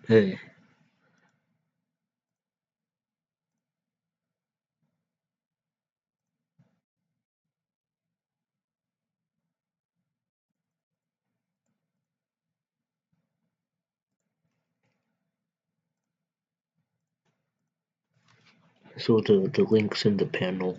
Hey. So the link's in the panel.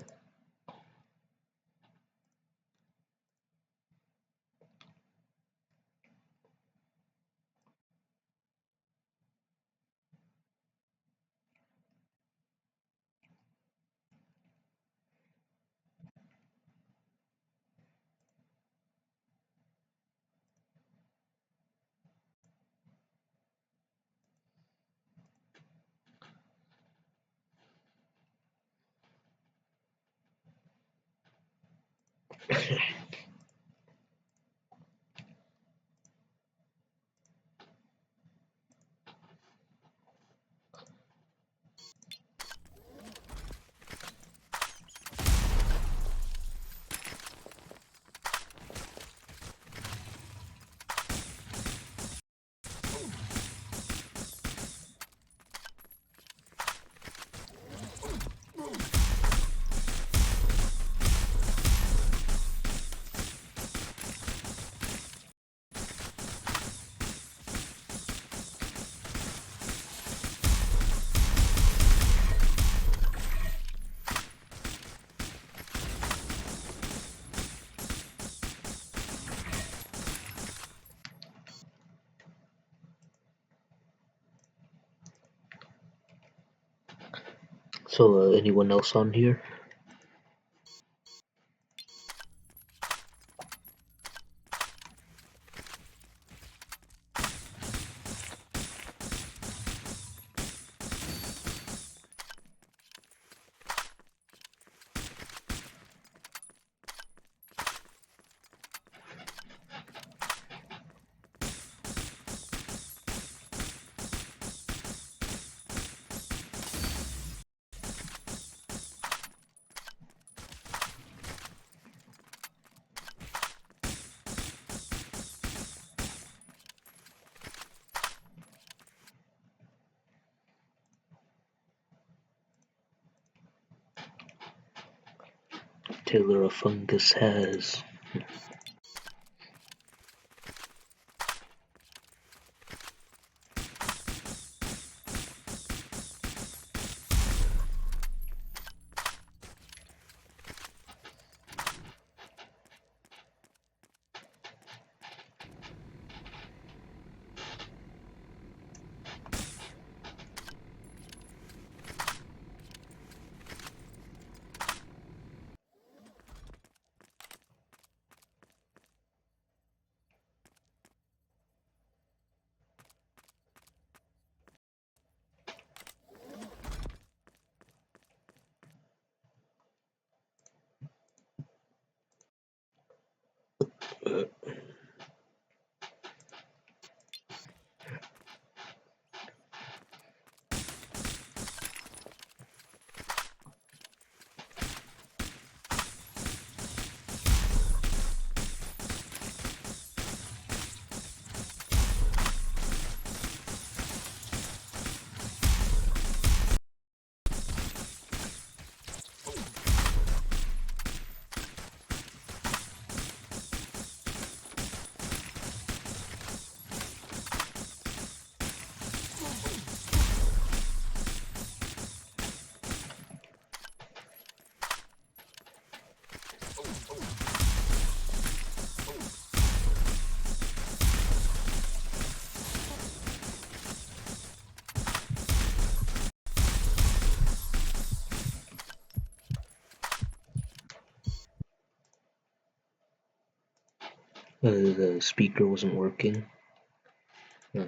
So anyone else on here? Taylor Ufungus has. The speaker wasn't working. Uh,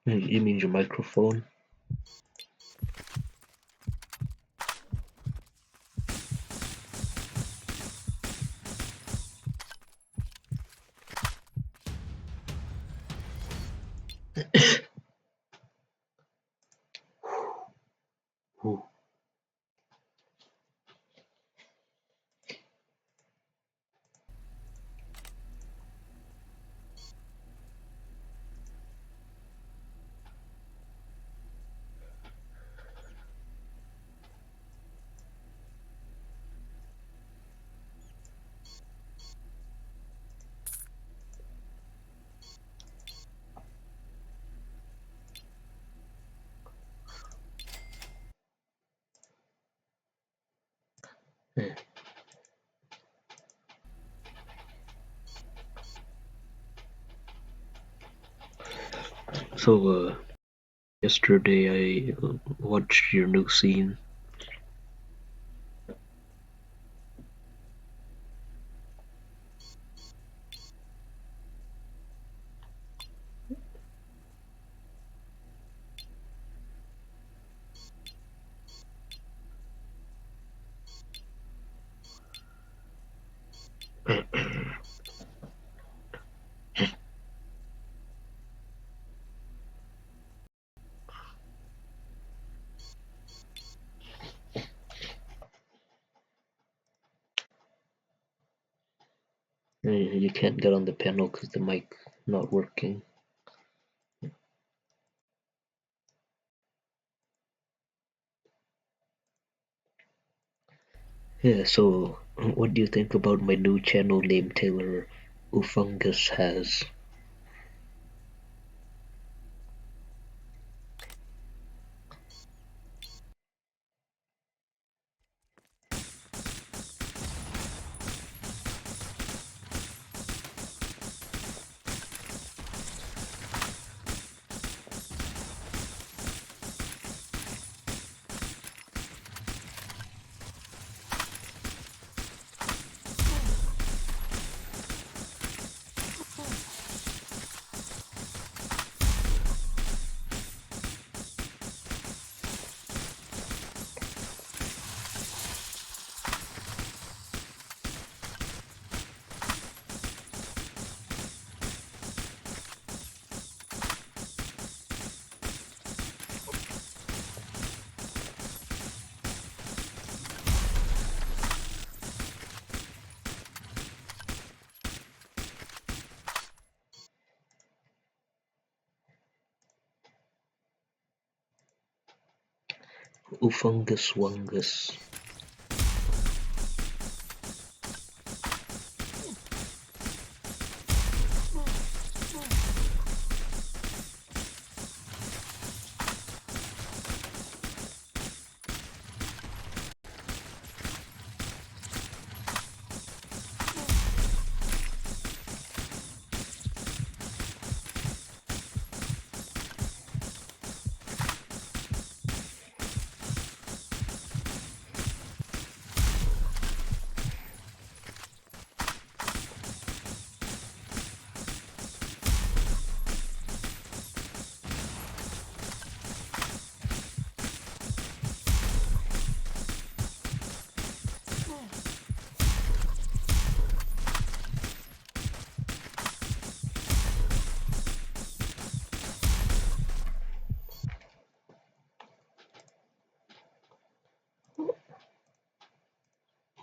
you mean your microphone? Ooh. Yeah. So, yesterday I watched your new scene. You can't get on the panel because the mic not working. Yeah, so what do you think about my new channel name Taylor Ufungus has? Ufungus Mungus.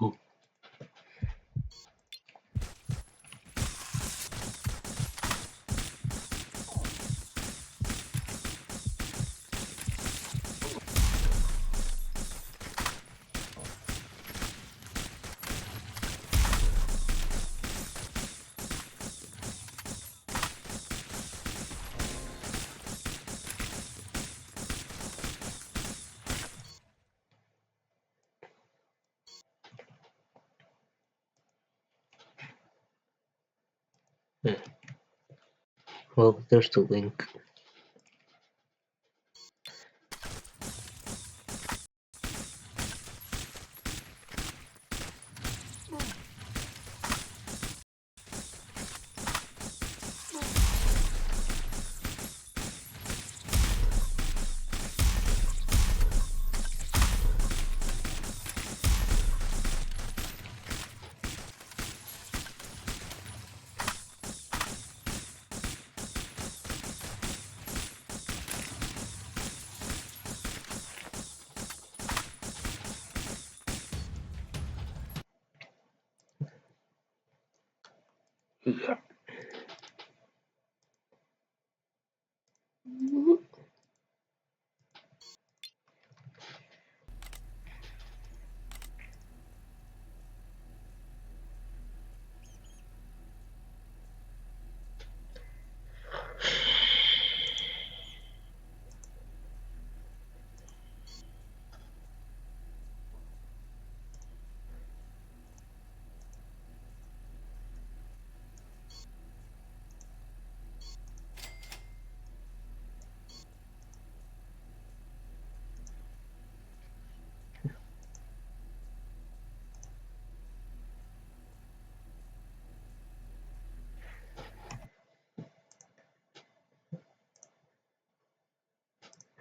Oh, yeah. Well, there's the link.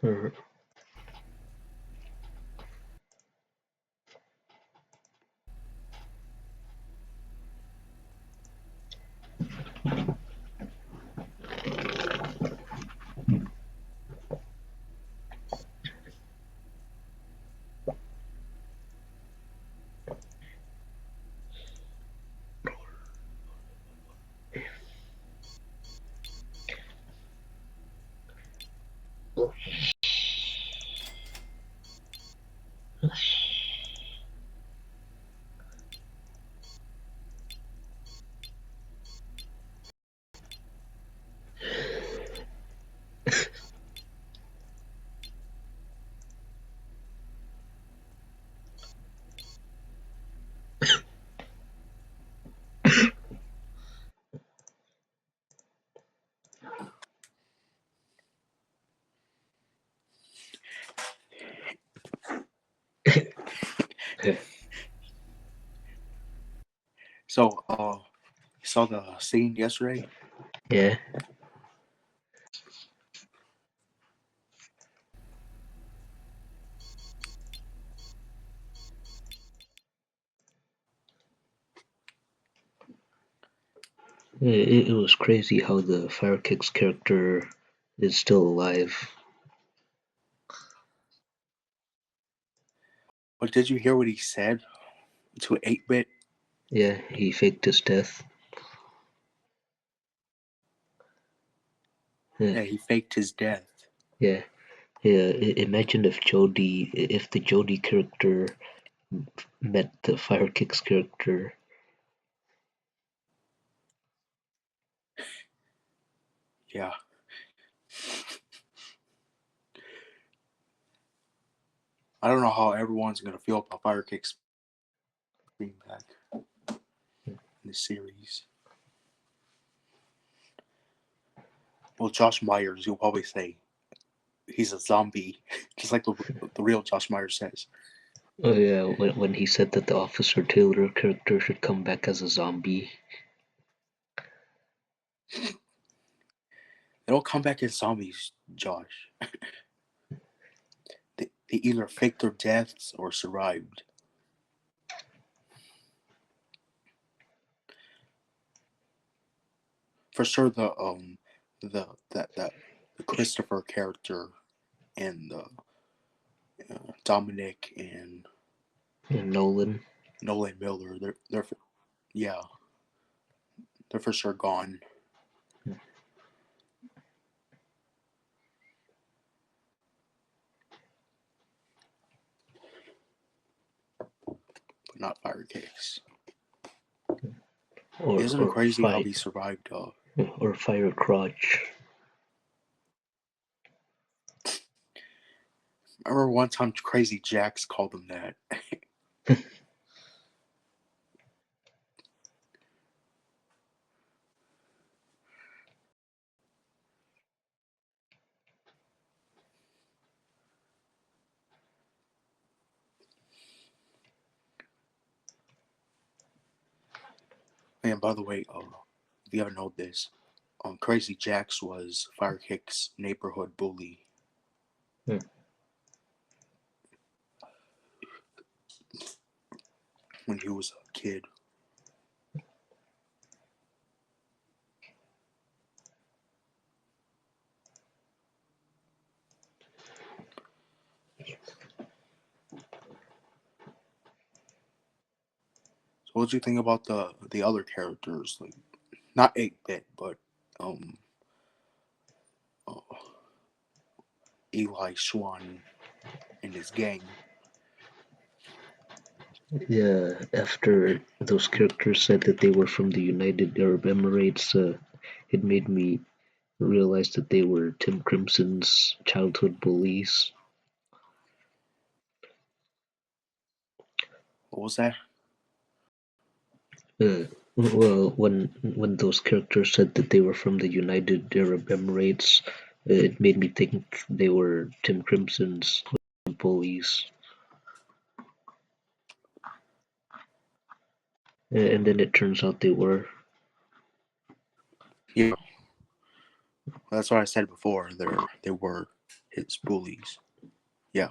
Mhm. So, you saw the scene yesterday? Yeah. It was crazy how the Firekick's character is still alive. But did you hear what he said to 8-bit? Yeah, he faked his death. Yeah, he faked his death. Yeah. Imagine if the Jody character met the Firekick's character. Yeah. I don't know how everyone's gonna feel about Firekick's being back in this series. Well, Josh Myers, you'll probably say he's a zombie, just like the real Josh Myers says. Oh yeah, when he said that the Officer Taylor character should come back as a zombie. They don't come back as zombies, Josh. They either faked their deaths or survived. For sure, the Christopher character and the Dominic and And Nolan. Nolan Miller, yeah, they're for sure gone. But not Firecakes. Isn't it Or crazy how Fire he survived? or Fire Crotch. I remember one time Crazy Jax called him that. And by the way, if you haven't known this, Crazy Jax was Firekick's neighborhood bully. Hmm. When he was a kid. So what do you think about the other characters? Like, not 8-bit, but um, uh, Eli Schwan and his gang. Yeah, after those characters said that they were from the United Arab Emirates, it made me realize that they were Tim Crimson's childhood bullies. What was that? Well, when those characters said that they were from the United Arab Emirates, it made me think they were Tim Crimson's bullies. And then it turns out they were. Yeah, that's what I said before. They were. his bullies. Yeah.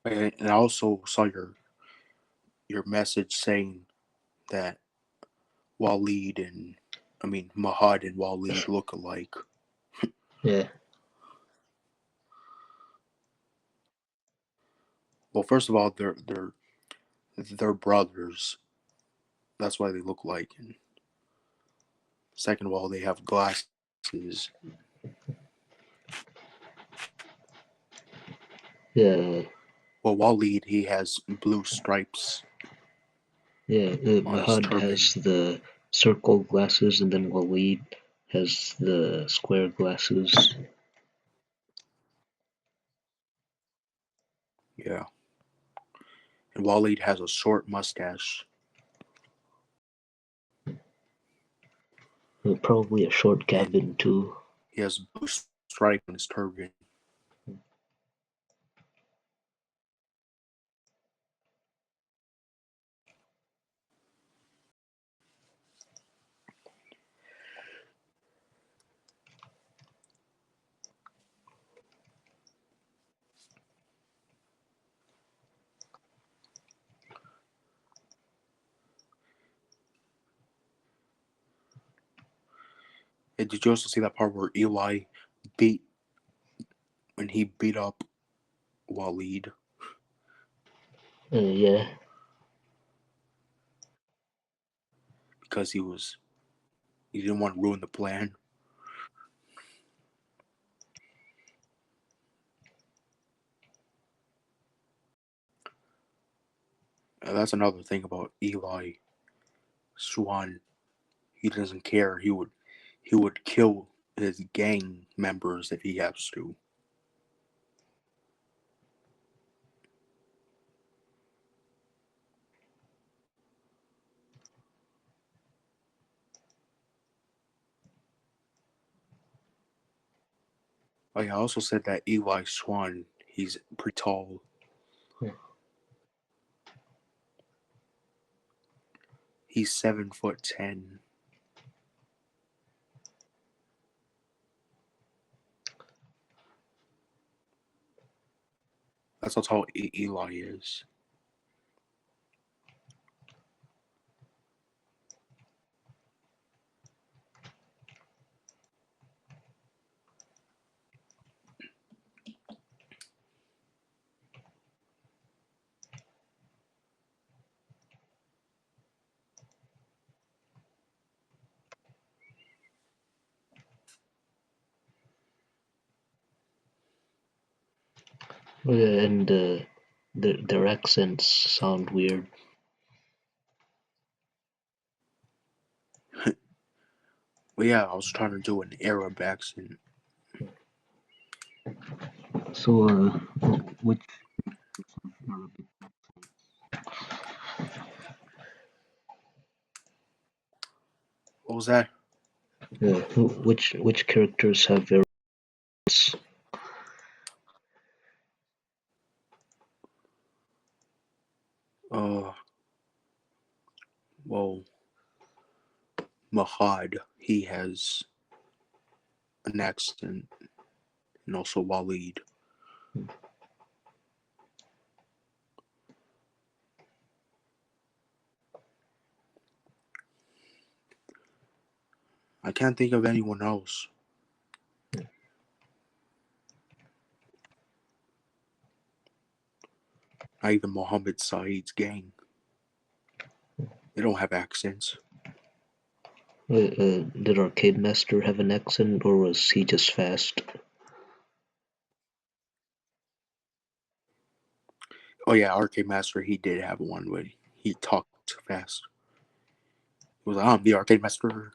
And I also saw your message saying that Mahad and Waleed look alike. Yeah, Well, first of all, they're brothers. That's why they look alike. And second of all, they have glasses. yeah, Well, Waleed, he has blue stripes yeah. on his Mahad has turban. the circle glasses, and then Waleed has the square glasses. Yeah. And Waleed has a short mustache. Probably a short And cabin too. he has blue stripe on his turban. And did you also see that part where Eli beat when he beat up Waleed? Yeah, Because he didn't want to ruin the plan. And that's another thing about Eli Swan. He doesn't care. He would kill his gang members if he has to. I also said that Eli Swan, he's pretty tall. He's 7'10". That's how tall Eli is. yeah, and their accents sound weird. But yeah, I was trying to do an Arab accent. So, which What was that? which characters have variants? Uh, well, Mahad, he has an accent, and also Waleed. I can't think of anyone else. Not even Mohammed Saeed's gang. They don't have accents. Did Arcade Master have an accent, or was he just fast? Oh yeah, Arcade Master, he did have one, but he talked fast. He was like, I'm the Arcade Master.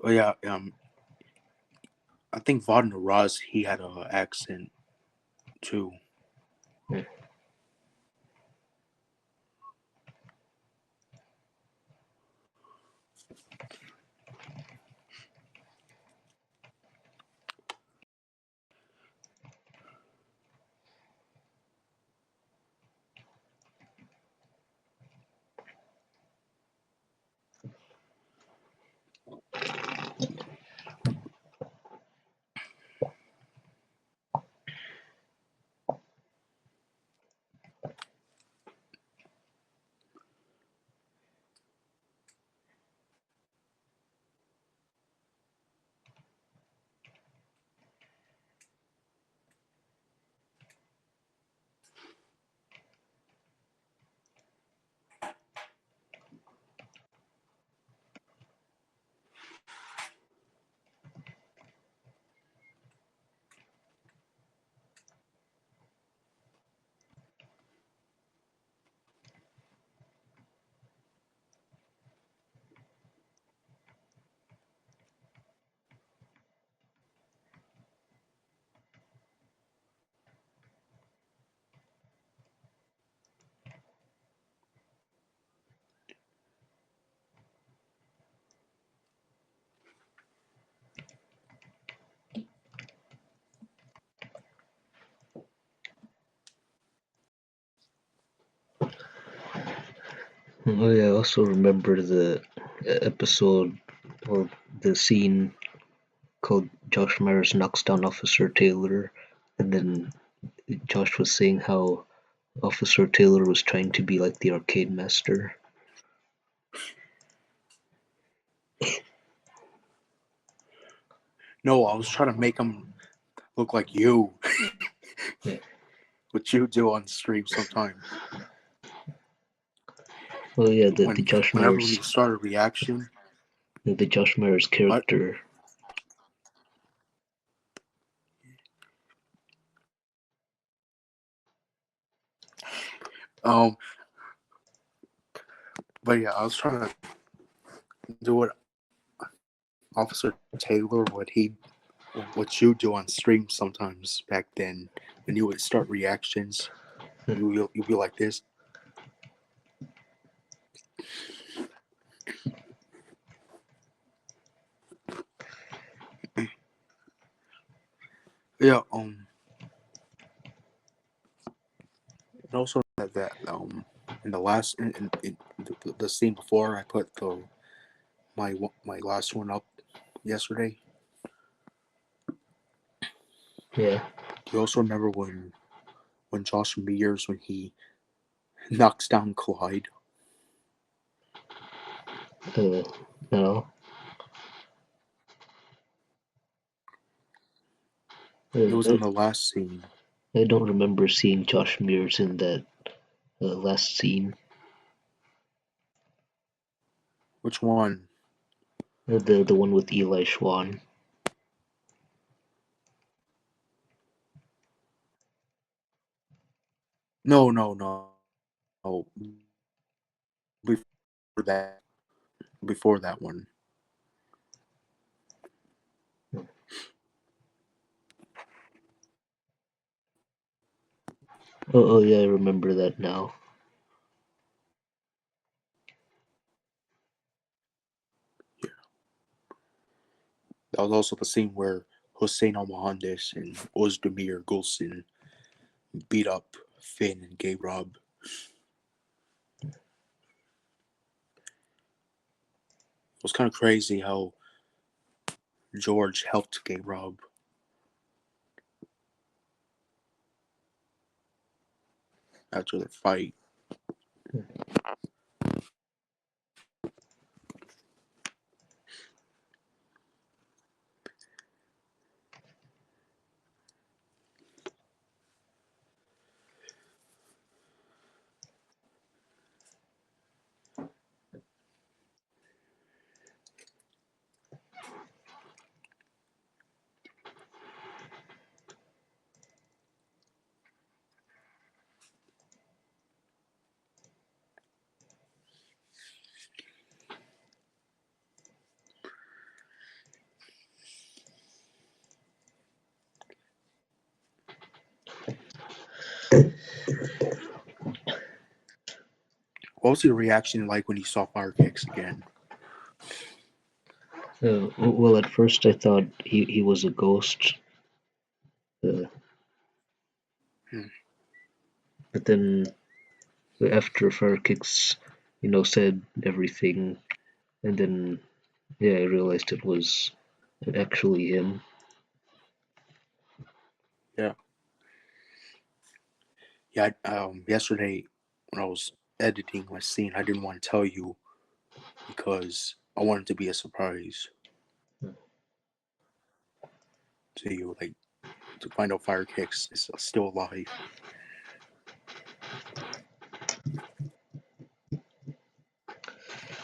Oh yeah, I think Wagner Ross, he had an accent too. Hmm. Oh yeah, I also remember the episode, well, the scene called Josh Myers knocks down Officer Taylor, and then Josh was saying how Officer Taylor was trying to be like the arcade master. No, I was trying to make him look like you. Yeah. What you do on stream sometimes. Oh yeah, the Josh Whenever when Myers, you start a reaction, the Josh Myers what? character. Um, but yeah, I was trying to do what Officer Taylor, what you do on stream sometimes back then when you would start reactions. You'll be like this. Yeah. And also that in the last in the scene before I put my last one up yesterday. Yeah. Do you also remember when Josh Mears when he knocks down Clyde? No. It was in the last scene. I don't remember seeing Josh Mears in that last scene. Which one? The one with Eli Schwan. No, no, no, no. Before that, before that one. Oh yeah, I remember that now. Yeah. That was also the scene where Hossein Almohandes and Ozdemir Gulsin beat up Finn and Gay Rob. It was kind of crazy how George helped Gay Rob after the fight. What was your reaction like when you saw fire kicks again? Well, at first I thought he was a ghost, uh, Hmm. but then after Firekicks, said everything, and then yeah, I realized it was actually him. Yeah. Yeah. Yesterday when I was editing my scene, I didn't want to tell you because I wanted it to be a surprise to you, like to find out fire kicks is still alive.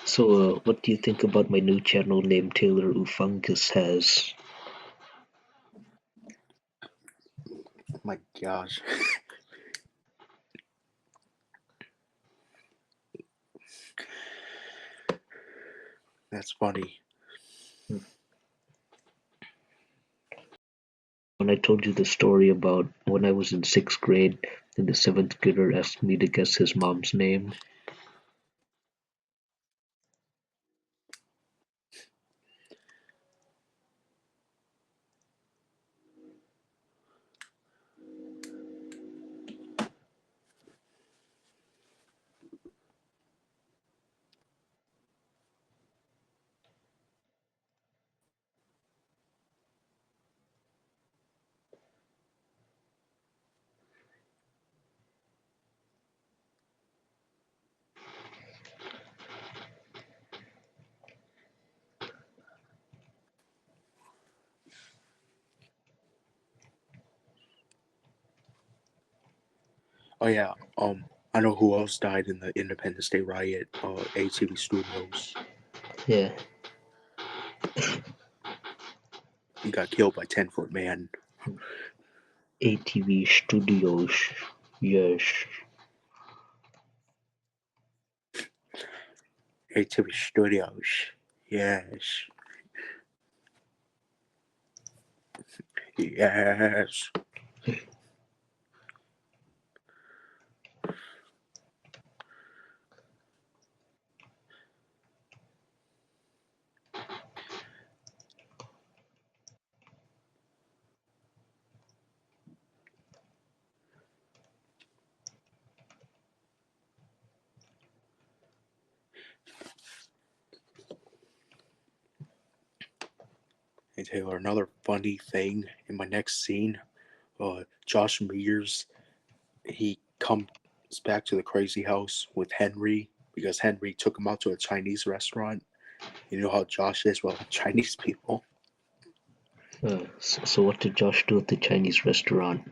So, what do you think about my new channel name Taylor Ufungus has? Oh my gosh. That's funny. When I told you the story about when I was in sixth grade and the seventh grader asked me to guess his mom's name. Oh yeah. I know who else died in the Independence Day riot. ATV Studios. Yeah, He got killed by 10-foot man. ATV Studios. Yes. ATV Studios. Yes. Yes. Hey Taylor, another funny thing in my next scene, Josh Mears, he comes back to the crazy house with Henry because Henry took him out to a Chinese restaurant. You know how Josh is with Chinese people. So what did Josh do at the Chinese restaurant?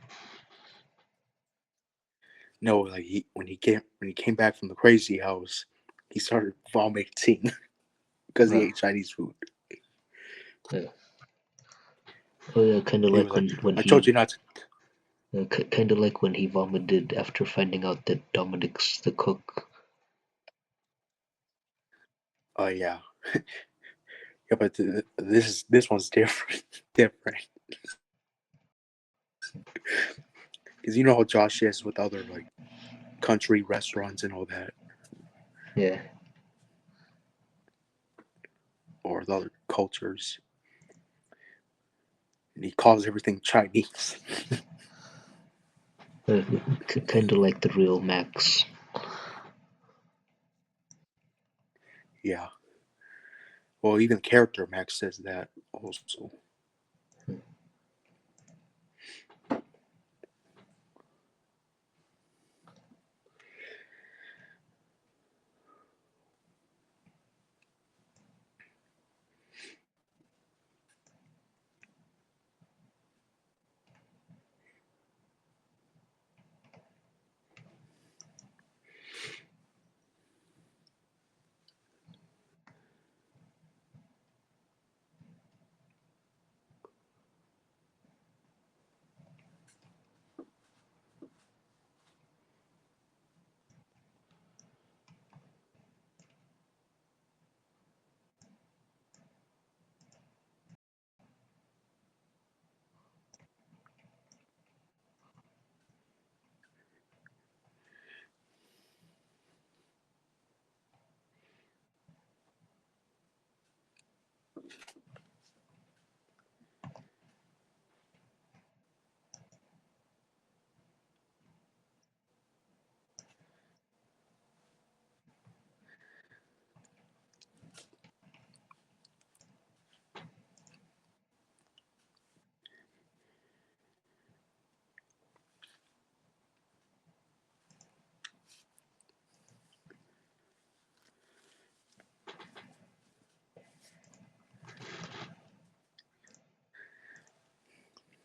No, like when he came back from the crazy house, he started vomiting because he Uh, ate Chinese food. uh, oh yeah, kind of He like was like, when "I told he, you not to." kind of like when he vomited after finding out that Dominic's the cook. Oh yeah, yeah, but this one's different. Different because you know how Josh is with other like country restaurants and all that, Yeah, or the other cultures, and he calls everything Chinese. uh, kind of like the real Max. Yeah. Well, even character Max says that also.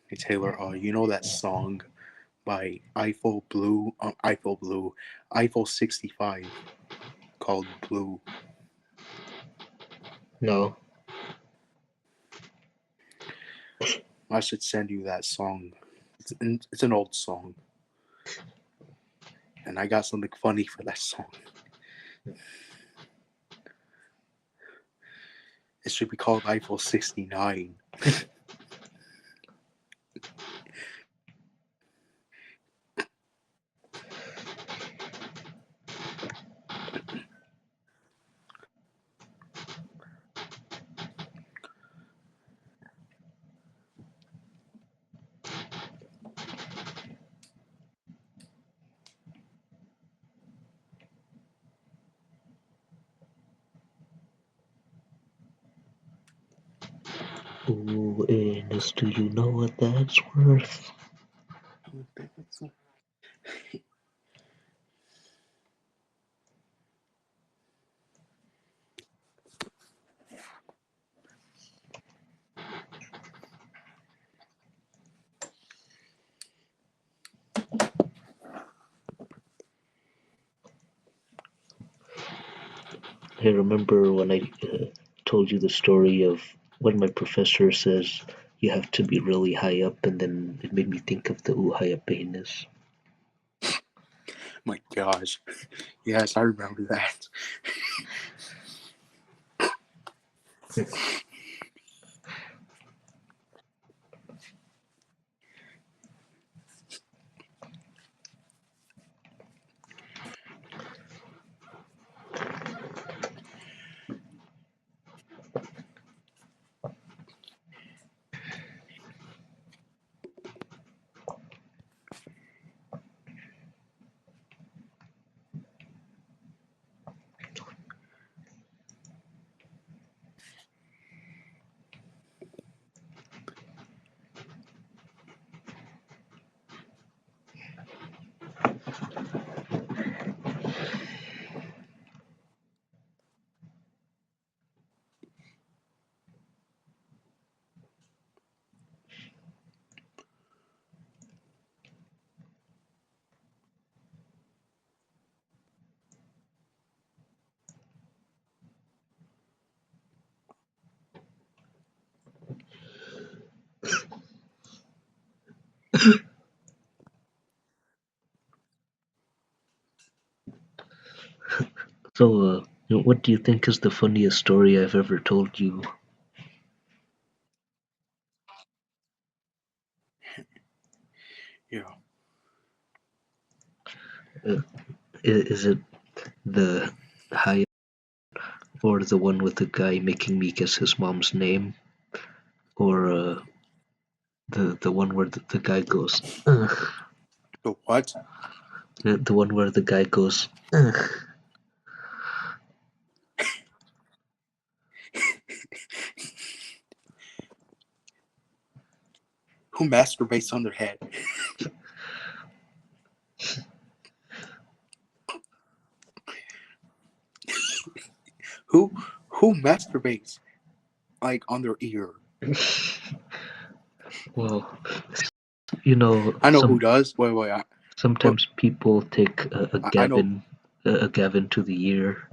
Hey Taylor, you know that song by Eiffel 65 called Blue? No. I should send you that song. It's an old song. And I got something funny for that song. It should be called Eiffel 69. Ooh, Ernest, do you know what that's worth? I remember when I told you the story of when my professor says you have to be really high up, and then it made me think of the Uhayapenis. My gosh. Yes, I remember that. So, what do you think is the funniest story I've ever told you? Yeah. Is it the high or the one with the guy making me guess his mom's name, or the one where the guy goes, ugh. The what? The one where the guy goes, ugh. Who masturbates on their head? Who masturbates like on their ear? Well, you know, I know who does. Wait. But sometimes people take a I know. Gavin, a Gavin to the ear.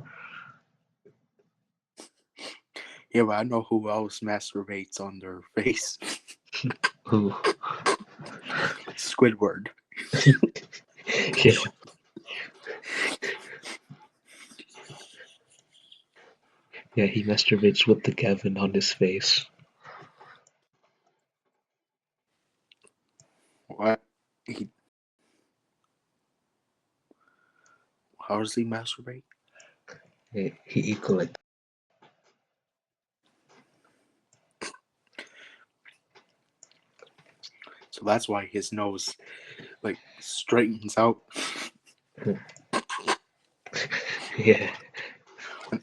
Yeah, but I know who else masturbates on their face. Who? Squidward. Yeah, yeah, he masturbates with the Gavin on his face. What? How does he masturbate? He collect. So that's why his nose like straightens out Yeah,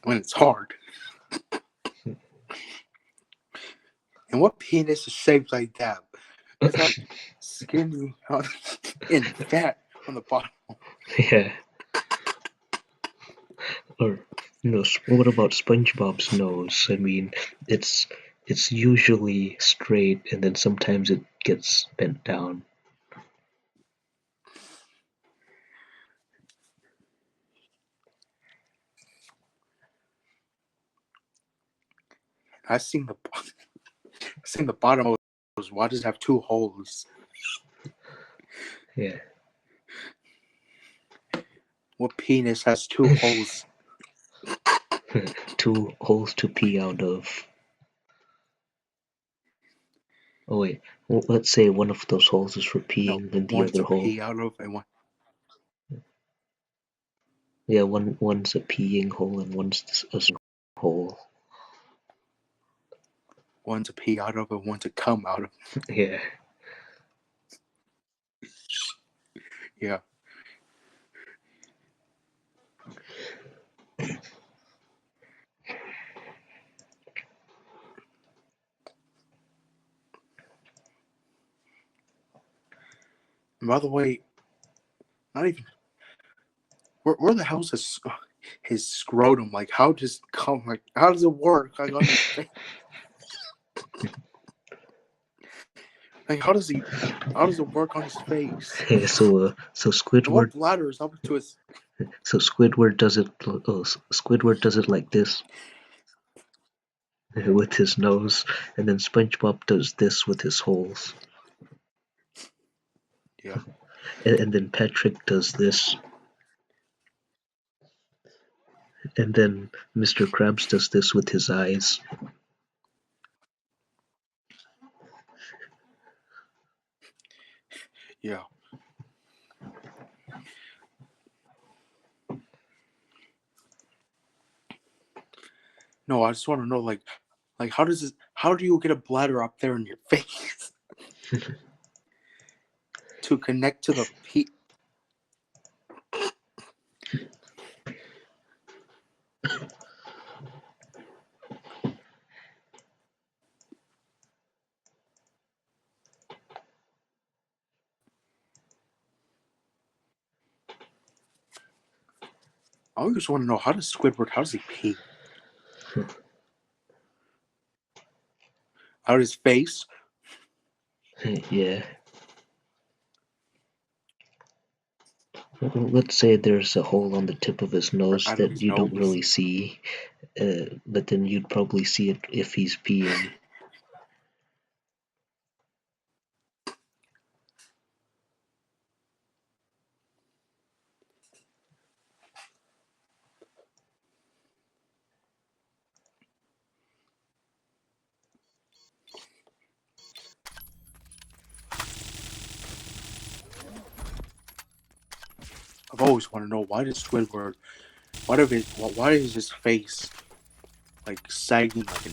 when it's hard. And what penis is shaped like that? It's like skinny and fat on the bottom. yeah. Or what about SpongeBob's nose? I mean, it's usually straight, and then sometimes gets bent down. I seen the bottom of those. Why does it have two holes? Yeah. What penis has two holes? 2 holes to pee out of. Oh wait, well, let's say one of those holes is for No, peeing and the one's other to hole. pee out of, and Yeah, one's a peeing hole and one's a hole. one's to pee out of, and one to come out of. Yeah. Yeah. And by the way, not even where the hell's his scrotum? Like, how does it come? Like, how does it work? Like on his face? Like, how does it work on his face? Hey, so And what Squidward, bladder is up to his? Squidward does it. Squidward does it like this with his nose, and then SpongeBob does this with his holes, Yeah. and then Patrick does this, and then Mr. Krabs does this with his eyes. Yeah. No, I just want to know, like how do you get a bladder up there in your face to connect to the pee? I just want to know, how does he pee? Out of his face? Yeah. Let's say there's a hole on the tip of his Or nose out of that his you don't nose? really see, but then you'd probably see it if he's peeing. I've always wanted to know, why is his face like sagging like a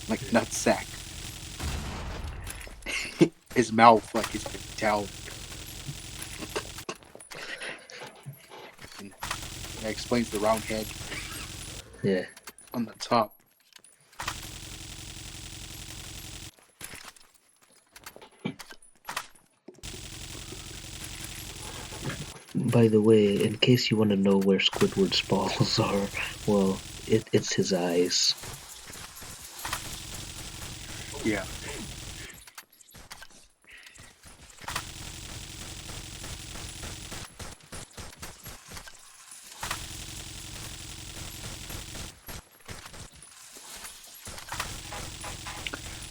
like nutsack? His mouth like he's been down. And that explains the round head Yeah. on the top. By the way, in case you want to know where Squidward's balls are, well, it's his eyes. Yeah.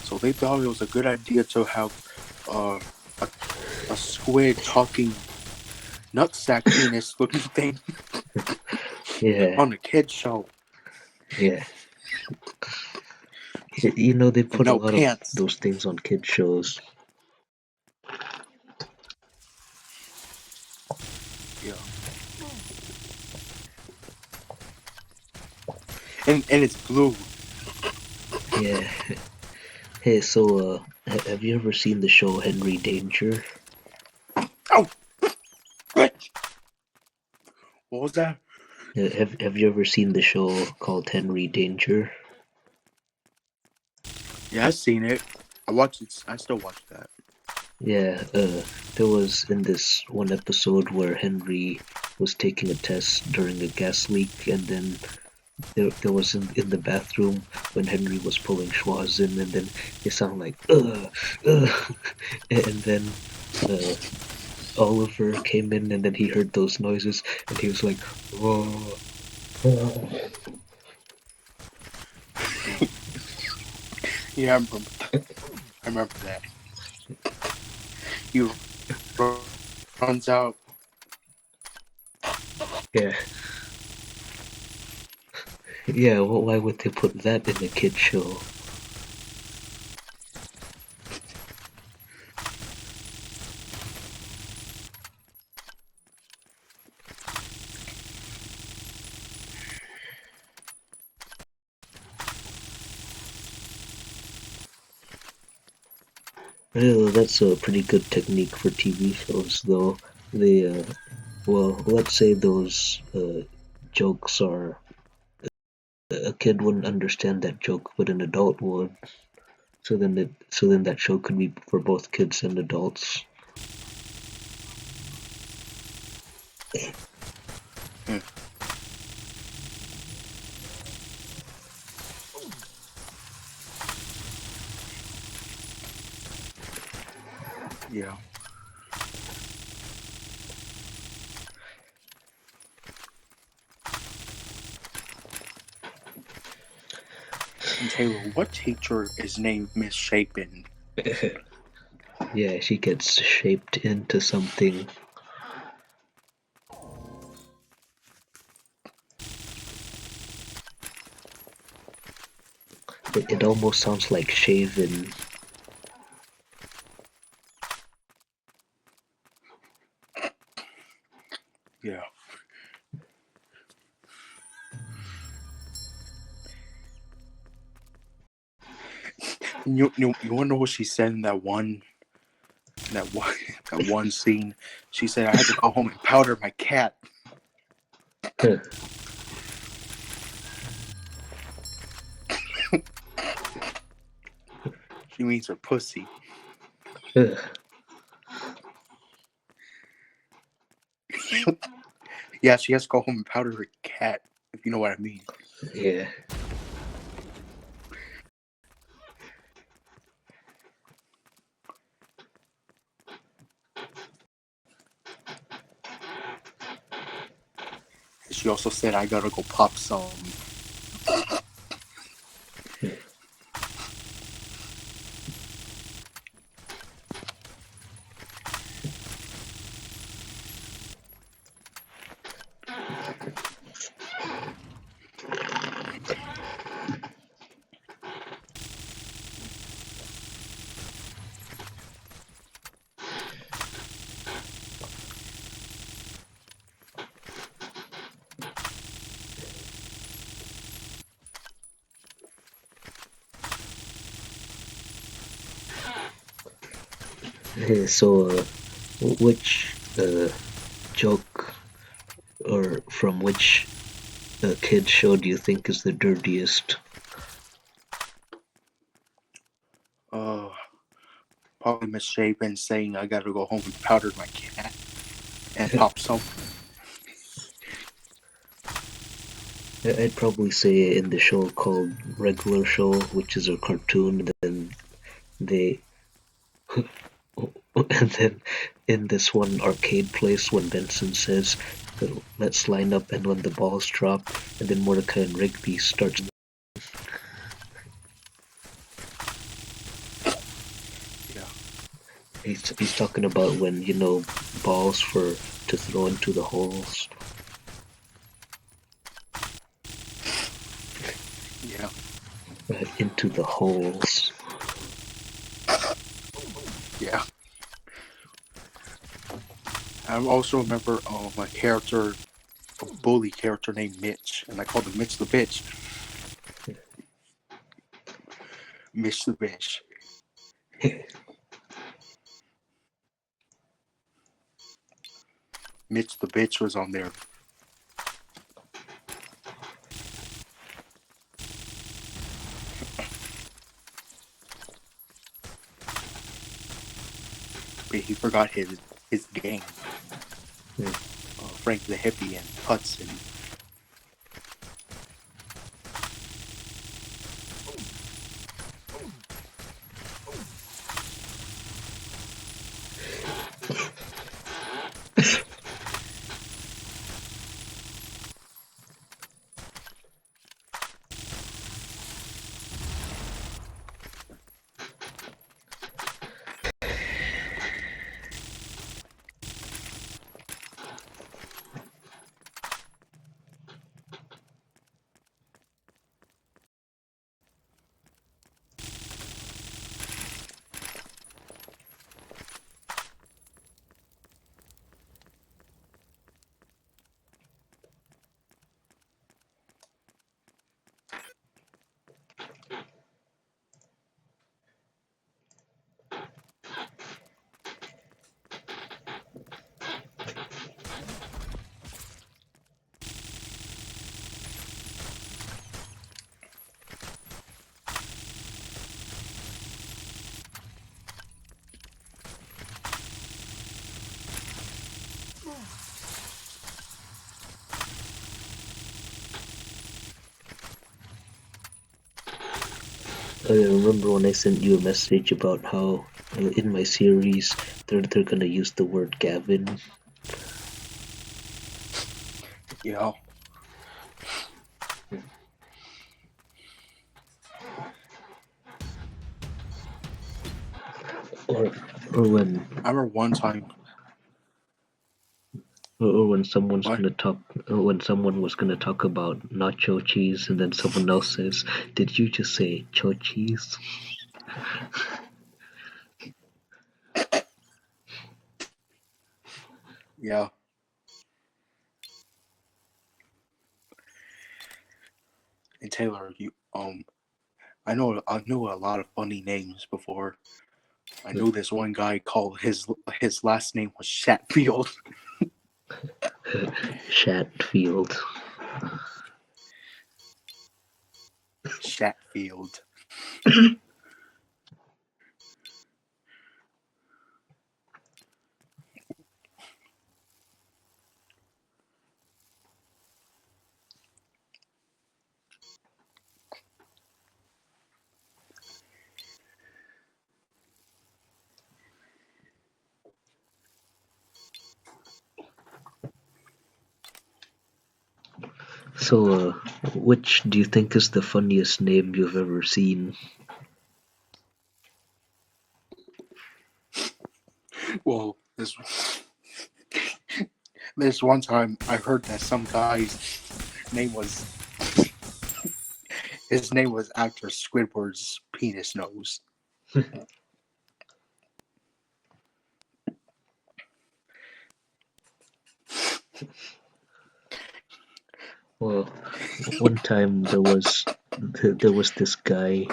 So they thought it was a good idea to have a squid talking nutsack penis looking thing Yeah. on a kid show. Yeah. You know, they And put a no lot of pants. those things on kids shows. Yeah. And it's blue. Yeah. Hey, so have you ever seen the show Henry Danger? Oh! What was that? Have you ever seen the show called Henry Danger? Yeah, I've seen it. I watched it. I still watch that. Yeah, there was in this one episode where Henry was taking a test during a gas leak, and then there was in the bathroom when Henry was pulling Schwaz in, and then it sounded like and then Oliver came in, and then he heard those noises, and he was like, whoa. Yeah, I remember that. He runs out. Yeah. Yeah, well, why would they put that in a kid show? Well, that's a pretty good technique for TV shows, though. They, well, let's say those jokes are. A kid wouldn't understand that joke, but an adult would. So then that show could be for both kids and adults. Hmm. Yeah. And Taylor, what teacher is named Misshapen? Yeah, she gets shaped into something. It almost sounds like shaven. Yeah. You want to know what she said in that one that one scene? She said, "I had to go home and powder my cat." She means her pussy. Yeah, she has to go home and powder her cat, if you know what I mean. Yeah. She also said, "I gotta go pop some." So, which joke or from which kid show do you think is the dirtiest? Uh, Probably Misshapen saying, "I gotta go home and powder my cat and pop some." I'd probably say in the show called Regular Show, which is a cartoon, and then they and then in this one arcade place when Benson says, let's line up, and when the balls drop, and then Mordecai and Rigby starts. Yeah. He's talking about when, balls to throw into the holes. Yeah. Into the holes. Yeah. I also remember a bully character named Mitch, and I called him Mitch the Bitch. Mitch the Bitch. Mitch the Bitch was on there. But he forgot his gang. Frank the Hippie and Hudson. I remember when I sent you a message about how in my series they're gonna use the word Gavin. Yeah. Or or when I remember one time. or when someone's What? gonna talk or when someone was gonna talk about nacho cheese and then someone else says, "Did you just say cho cheese?" Yeah. And Taylor, I knew a lot of funny names before. I knew this one guy called his last name was Shatfield. Shatfield. Shatfield. So, which do you think is the funniest name you've ever seen? Well, this one time I heard that some guy's name was his name was after Squidward's penis nose. Well, one time there was this guy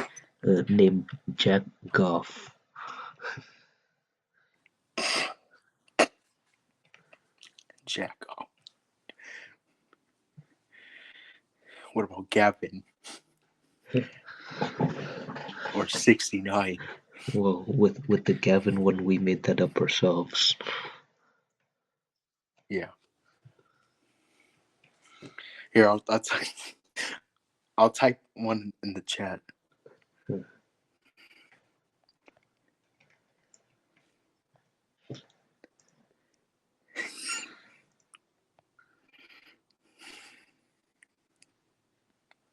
named Jack Goff. Jack. What about Gavin or 69? Well, with the Gavin one, we made that up ourselves. Yeah. Here, I'll type one in the chat.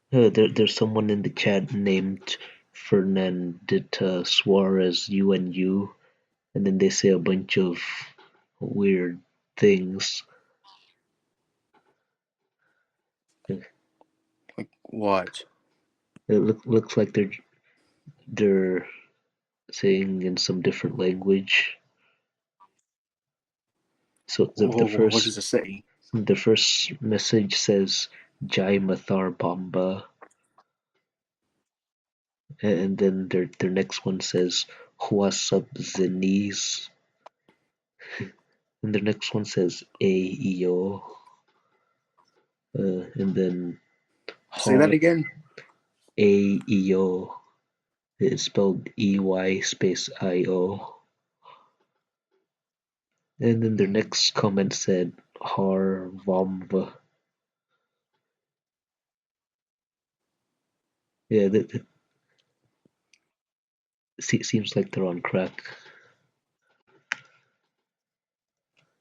There's someone in the chat named Fernandita Suarez UNU, and then they say a bunch of weird things. Like what? It looks like they're saying in some different language. So the What first does it say? the first message says Jai Mathar Bamba, and then their next one says What's up Zeniz, and the next one says Ayo, and then Say that Har again. Ayo. It's spelled EY space IO. And then their next comment said Har Vomva. Yeah, that seems like they're on crack.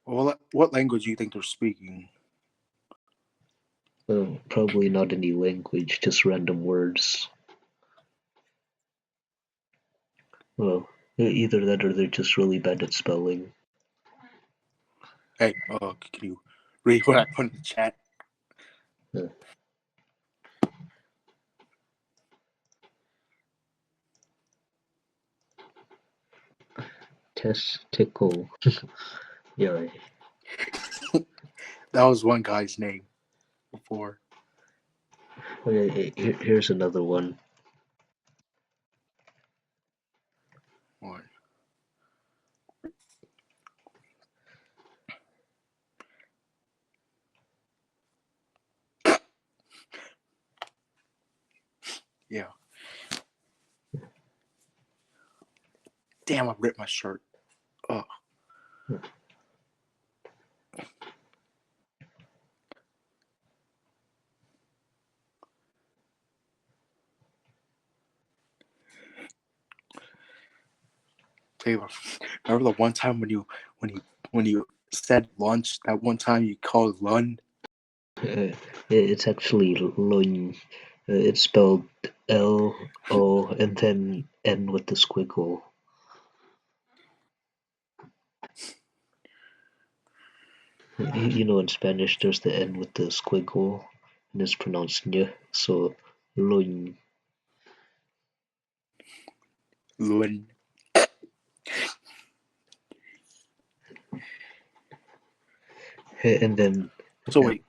Well, what language do you think they're speaking? Probably not any language, just random words. Well, either that or they're just really bad at spelling. Hey, can you read what I put in the chat? Uh, Testicle. Yeah. That was one guy's name before. Okay, here's another one. What? Yeah. Damn, I ripped my shirt. Oh. Taylor, remember the one time when you said lunch? That one time you called Lund. It's actually Lun. It's spelled L-O and then N with the squiggle. You know, in Spanish, there's the N with the squiggle, and it's pronounced Ny, so Lun. Lund. And then, So wait,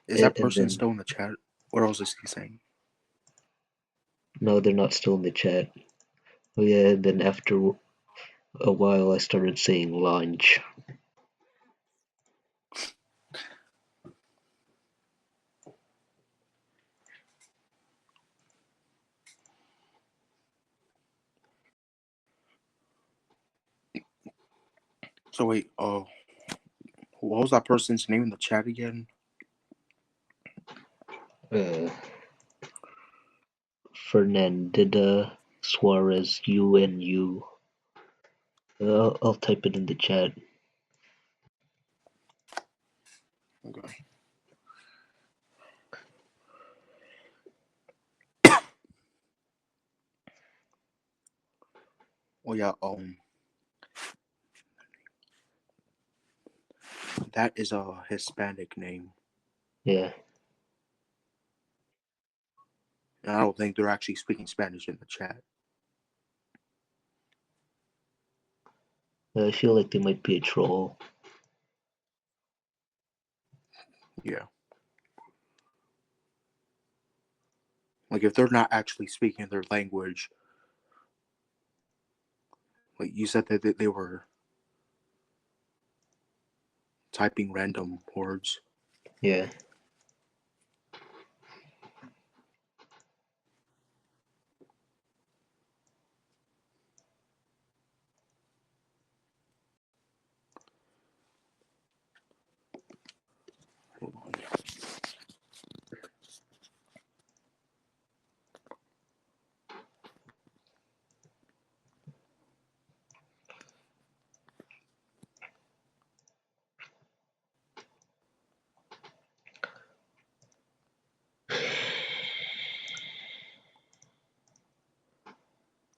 is that and person then, still in the chat? What else is he saying? no, they're not still in the chat. Oh yeah, and then after a while, I started saying lunch. So wait, what was that person's name in the chat again? Fernandida Suarez UNU. I'll type it in the chat. Okay. Oh yeah, that is a Hispanic name. Yeah. And I don't think they're actually speaking Spanish in the chat. I feel like they might be a troll. Yeah. Like if they're not actually speaking their language, like you said that they were typing random words. Yeah. Hold on.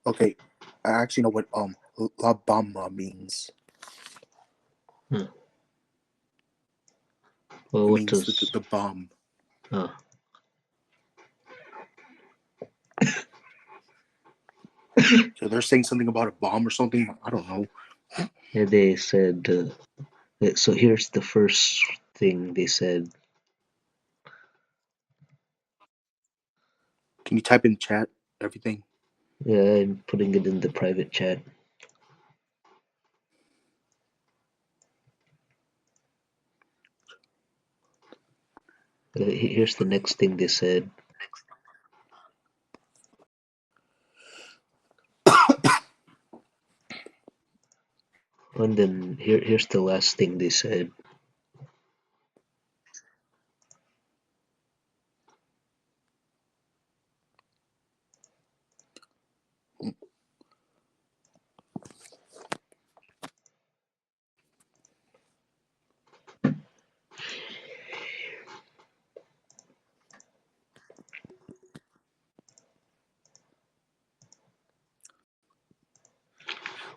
Okay, I actually know what La Bamba means. Huh. Well, It what means does? the bomb. Oh. So they're saying something about a bomb or something. I don't know. Yeah, they said. So here's the first thing they said. Can you type in chat everything? Yeah, I'm putting it in the private chat. Here's the next thing they said. And then here's the last thing they said.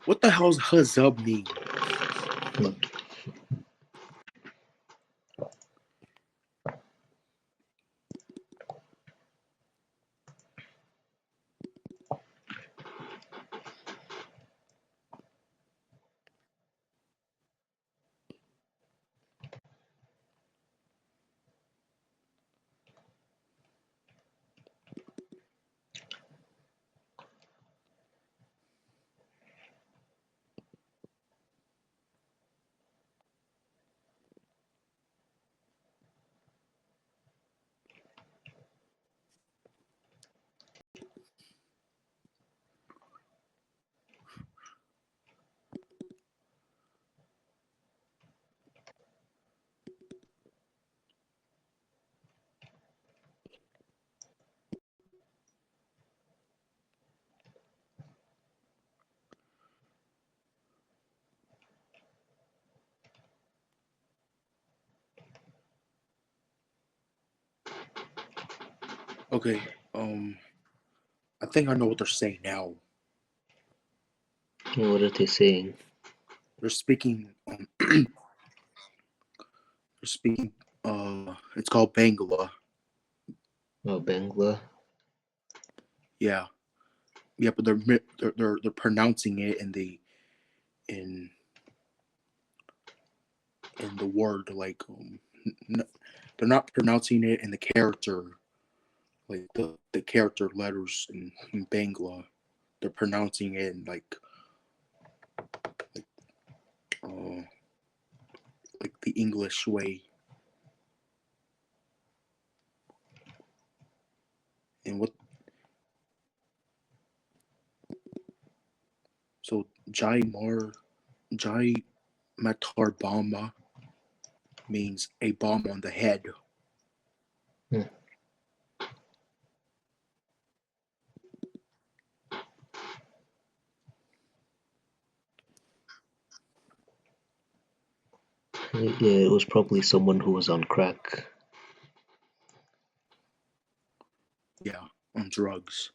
What the hell's Hazub mean? Okay. I think I know what they're saying now. What are they saying? They're speaking. They're speaking. It's called Bangla. Oh, Bangla. Yeah. Yeah, but they're pronouncing it in the word like they're not pronouncing it in the character like the character letters in Bangla. They're pronouncing it in uh like the English way. And what so Jai Matar Bama means a bomb on the head. Hmm. Yeah, it was probably someone who was on crack. Yeah, on drugs.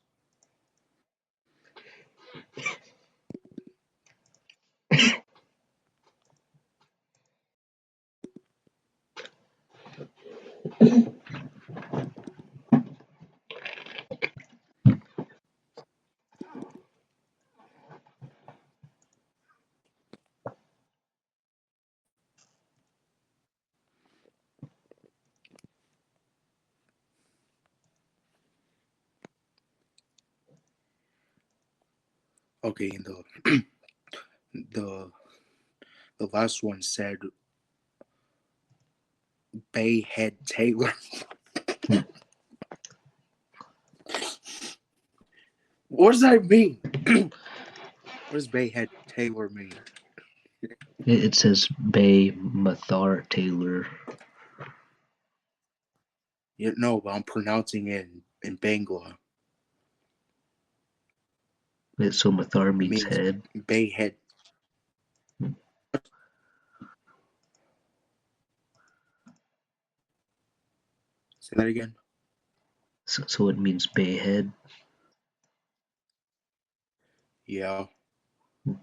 Okay, and the the last one said Bayhead Taylor. Hmm. What does that mean? What does Bayhead Taylor mean? It says Bay Mathar Taylor. You know, but I'm pronouncing it in Bangla. So Mathar It means means head. Bayhead. Hmm. Say that again. So it means bay head. Yeah. Hmm.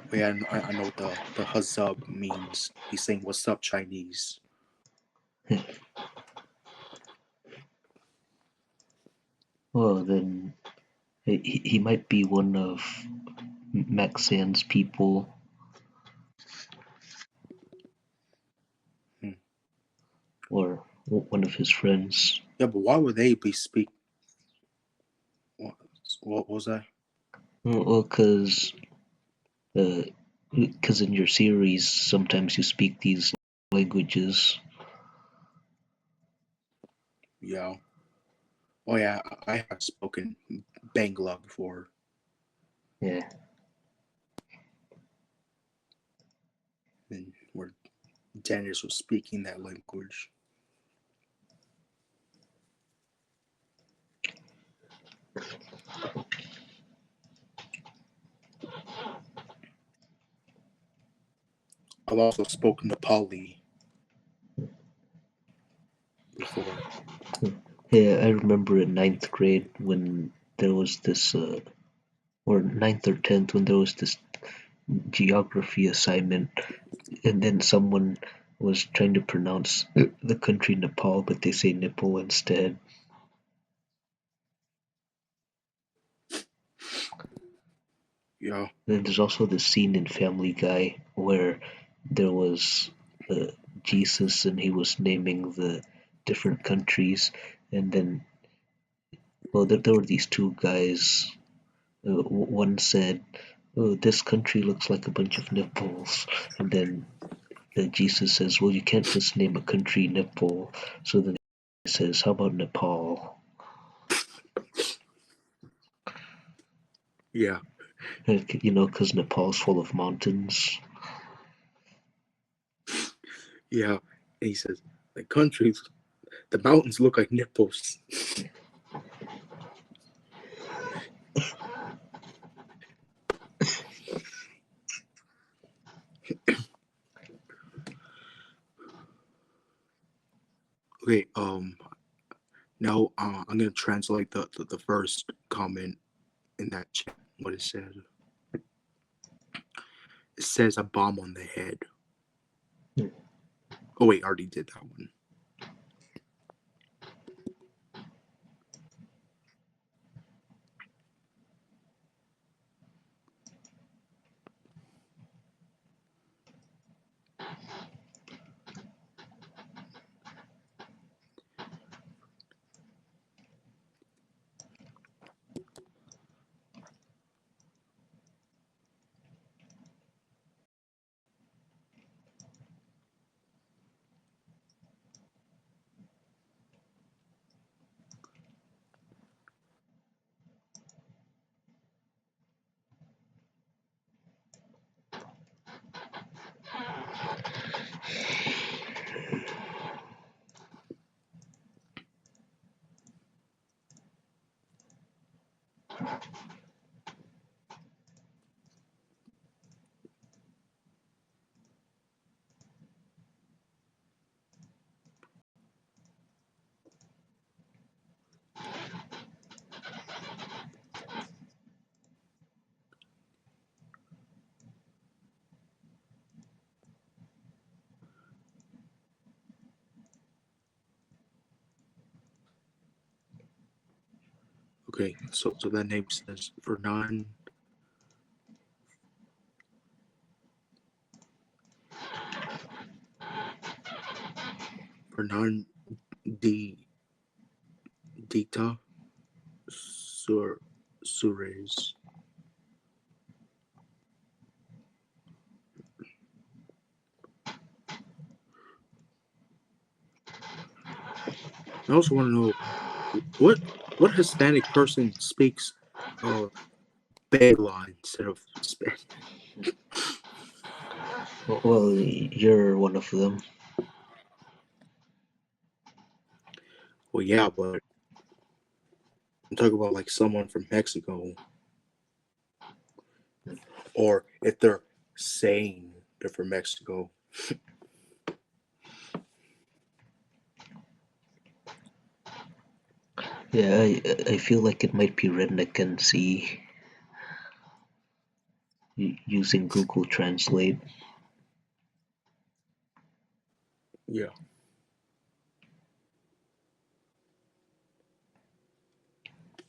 But yeah, I know what the Hazub means. He's saying, "What's up, Chinese?" Well, then he might be one of Maxan's people, Hmm. or one of his friends. Yeah, but why would they be speak? What, what was that? Well, because in your series sometimes you speak these languages. Yeah. Oh yeah, I have spoken Bangla before. Yeah. And where Dennis was speaking that language. I've also spoken Nepali before. Yeah, I remember in ninth grade when there was this, or ninth or tenth, when there was this geography assignment, and then someone was trying to pronounce the country Nepal, but they say nipple instead. Yeah. Then there's also this scene in Family Guy where there was uh, Jesus and he was naming the different countries, and then, well, there were these two guys. One said, "Oh, this country looks like a bunch of nipples," and then Jesus says, "Well, you can't just name a country nipple." So then he says, "How about Nepal?" Yeah. Because Nepal's full of mountains. Yeah. And he says, the countries, the mountains look like nipples. Okay. Now I'm gonna translate the first comment in that chat. What it said. It says a bomb on the head. Hmm. Oh wait, I already did that one. Okay, so that name says Fernand D Dita Suarez. I also want to know what Hispanic person speaks uh Bangla instead of Spanish. Well, you're one of them. Well, yeah, but I'm talking about like someone from Mexico, or if they're saying they're from Mexico. Yeah, I feel like it might be Redneck NC using Google Translate. Yeah.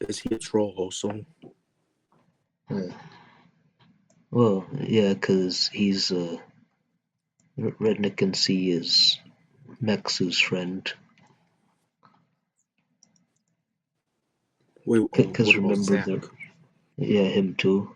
Is he a troll also? Uh, well, yeah, because he's Redneck NC is Max's friend. Wait, Because what about remember Zach? the yeah him too.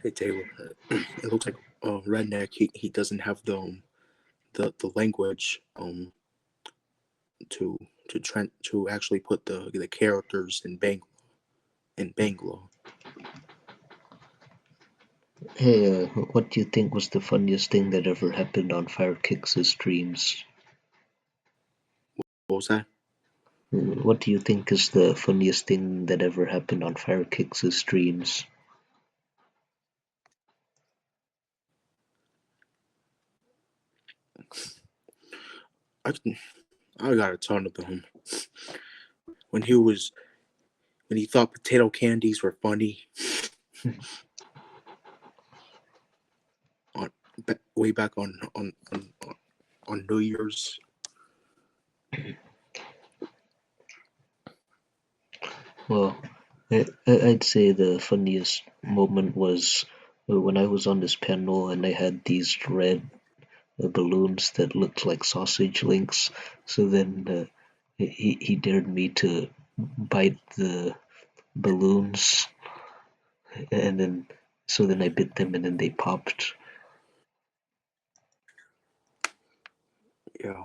Hey Taylor, it looks like Redneck he doesn't have the language to to actually put the characters in Bangla. Hey, what do you think was the funniest thing that ever happened on Firekicks' streams? What was that? What do you think is the funniest thing that ever happened on Firekicks' streams? I I got a ton of them. When he was when he thought potato candies were funny, on way back on New Year's. Well, I'd say the funniest moment was when I was on this panel and I had these red balloons that looked like sausage links. So then he dared me to bite the balloons, and then I bit them and then they popped. Yeah,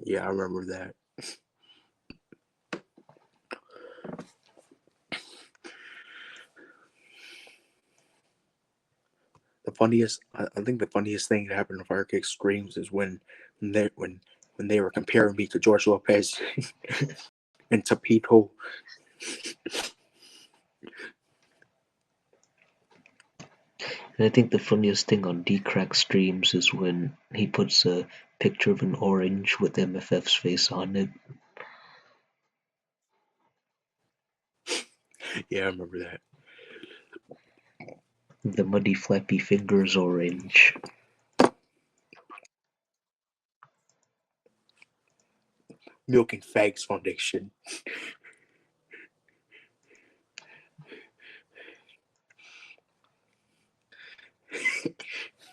yeah, I remember that. I think the funniest thing that happened to Firekick Screams is when they were comparing me to George Lopez and Tapito. And I think the funniest thing on D-Crack streams is when he puts a picture of an orange with MFF's face on it. Yeah, I remember that. The muddy flappy fingers orange. Milk and Fags Foundation.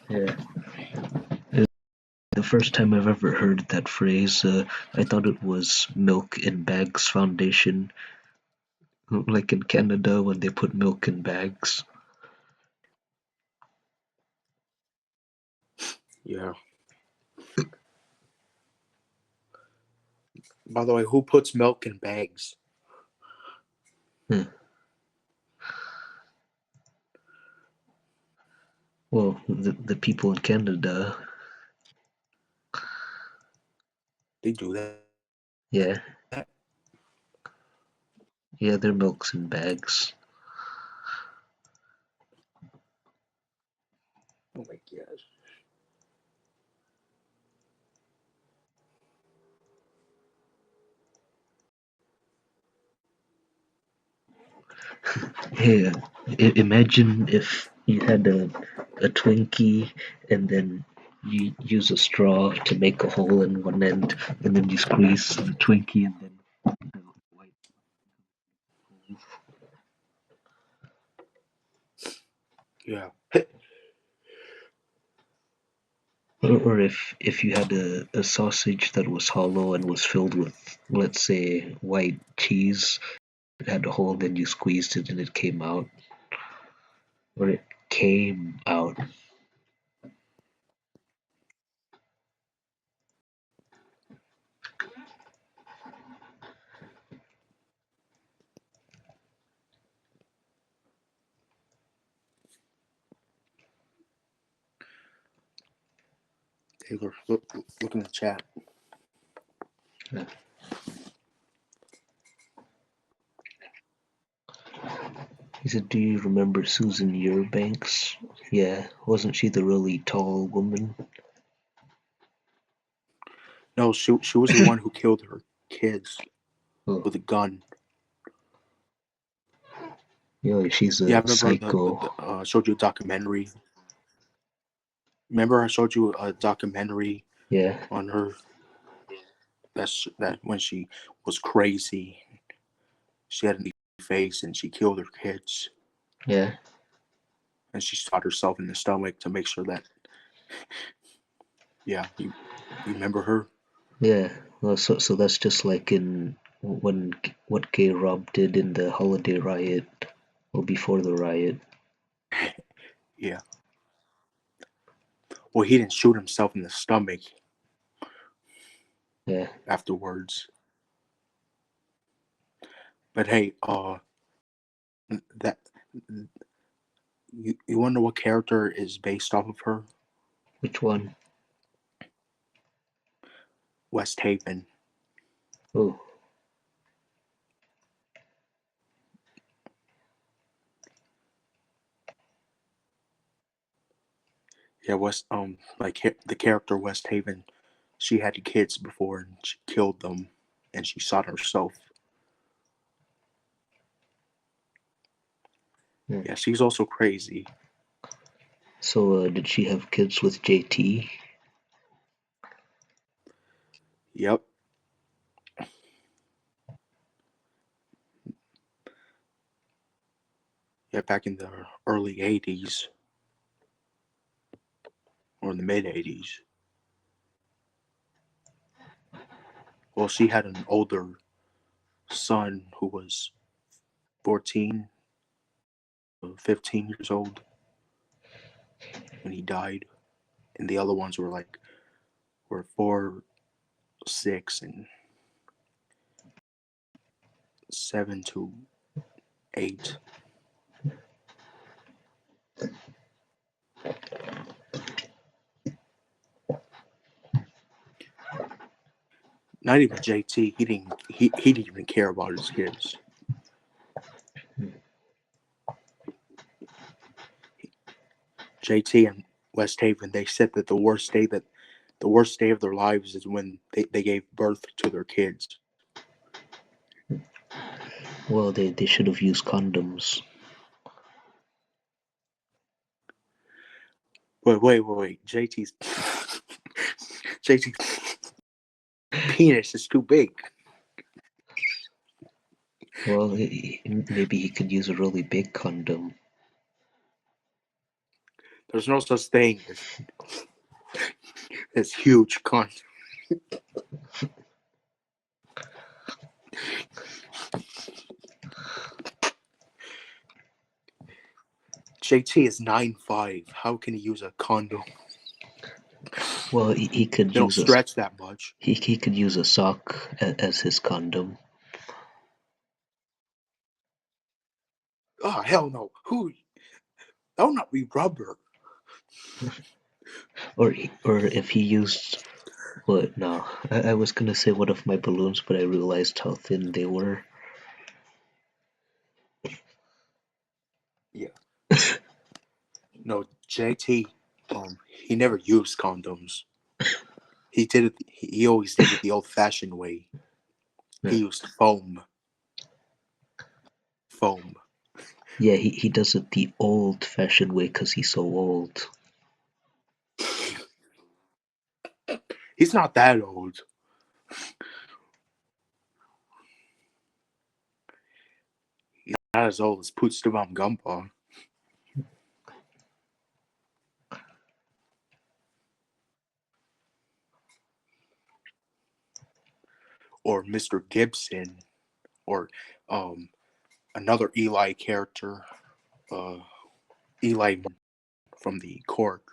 Yeah. The first time I've ever heard that phrase, I thought it was Milk in Bags Foundation, like in Canada when they put milk in bags. Yeah. By the way, who puts milk in bags? Hmm. Well, the people in Canada, They do that. yeah, yeah, their milk's in bags. Oh my gosh. Hey, imagine if you had a Twinkie and then you use a straw to make a hole in one end, and then you squeeze the Twinkie and then the white hole. Yeah. Or if you had a sausage that was hollow and was filled with, let's say, white cheese, it had a hole, then you squeezed it and it came out. Or it came out. Taylor, look in the chat. Uh, He said, "Do you remember Susan Eubanks? Yeah, wasn't she the really tall woman?" No, she was the one who killed her kids Oh, with a gun. yeah, she's Yeah, I a remember psycho. showed you a documentary. Remember I showed you a documentary Yeah, on her. That when she was crazy, she had a face and she killed her kids, yeah, and she shot herself in the stomach to make sure that. Yeah, you remember her? yeah. Well, so that's just like in when what Gay Rob did in the holiday riot, or before the riot. Yeah. Well, he didn't shoot himself in the stomach Yeah, afterwards. But hey, That you wonder what character is based off of her? Which one? West Haven. Oh, Yeah, the character West Haven. She had kids before and she killed them, and she shot herself. hmm. Yeah, she's also crazy. So, did she have kids with JT? Yep. Yeah, back in the early 80s or in the mid 80s. Well, she had an older son who was 14, 15 years old when he died. And the other ones were 4, 6, and 7 to 8. Not even JT. He didn't even care about his kids. JT and West Haven, they said that the worst day of their lives is when they gave birth to their kids. Well, they should have used condoms. Wait. JT's penis is too big. Well, maybe he could use a really big condom. There's no such thing as huge con. JT is 9'5". How can he use a condom? Well, he could They don't use stretch that much. he could use a sock as his condom. Oh hell no! That would not be rubber. Or if he used what? No, I was gonna say one of my balloons, but I realized how thin they were. Yeah. No, JT. He never used condoms. He did it. He always did it the old-fashioned way. He used foam. Foam. Yeah, he does it the old-fashioned way because he's so old. He's not that old. He's not as old as Poetstabam Gumpa. Or Mr. Gibson. Or another Eli character. Eli from the Cork.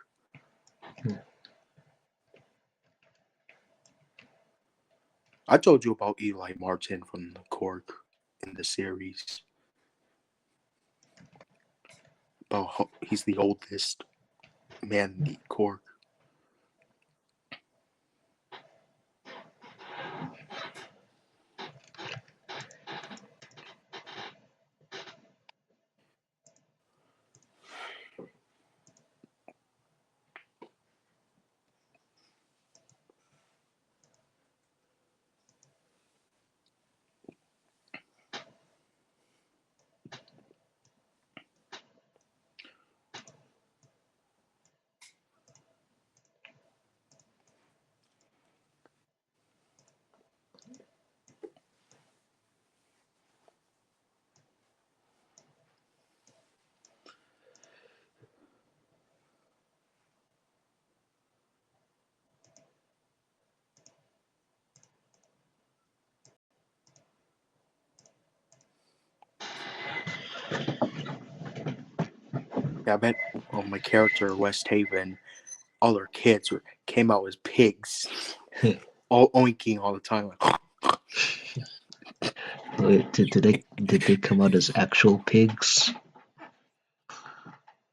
I told you about Eli Martin from the Cork in the series. He's the oldest man in the Cork. Yeah, I bet my character West Haven, all her kids came out as pigs, all oinking all the time. Like, Wait, did they come out as actual pigs?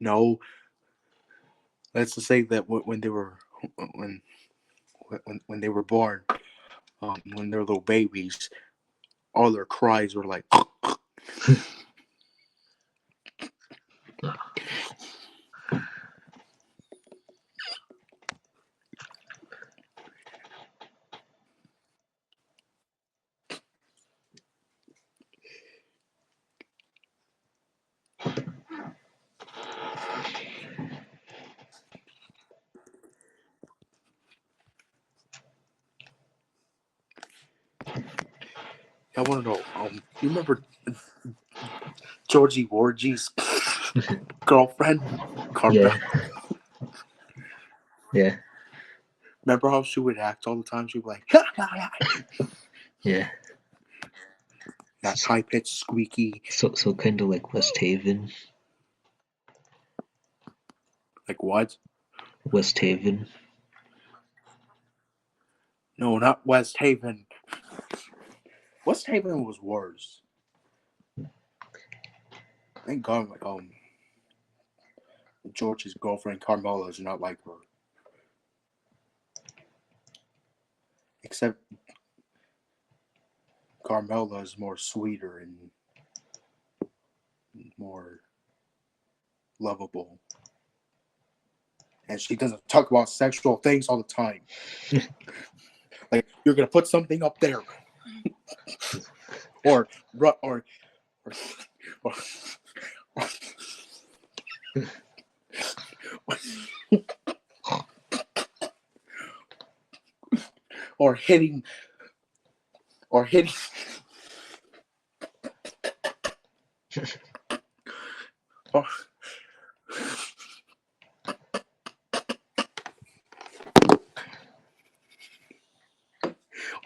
No, let's just say that when they were when they were born, when they were little babies, all their cries were like. I want to know. You remember Georgie Wargie's girlfriend, Carmel? Yeah, yeah, Remember how she would act all the time? She'd be like, yeah. that high pitched squeaky. So kind of like West Haven. Like what? West Haven. No, not West Haven. West Haven was worse. Thank God, George's girlfriend Carmela is not like her. Except Carmela is more sweeter and more lovable. And she doesn't talk about sexual things all the time. Like, you're gonna put something up there. or or or, or hitting or or,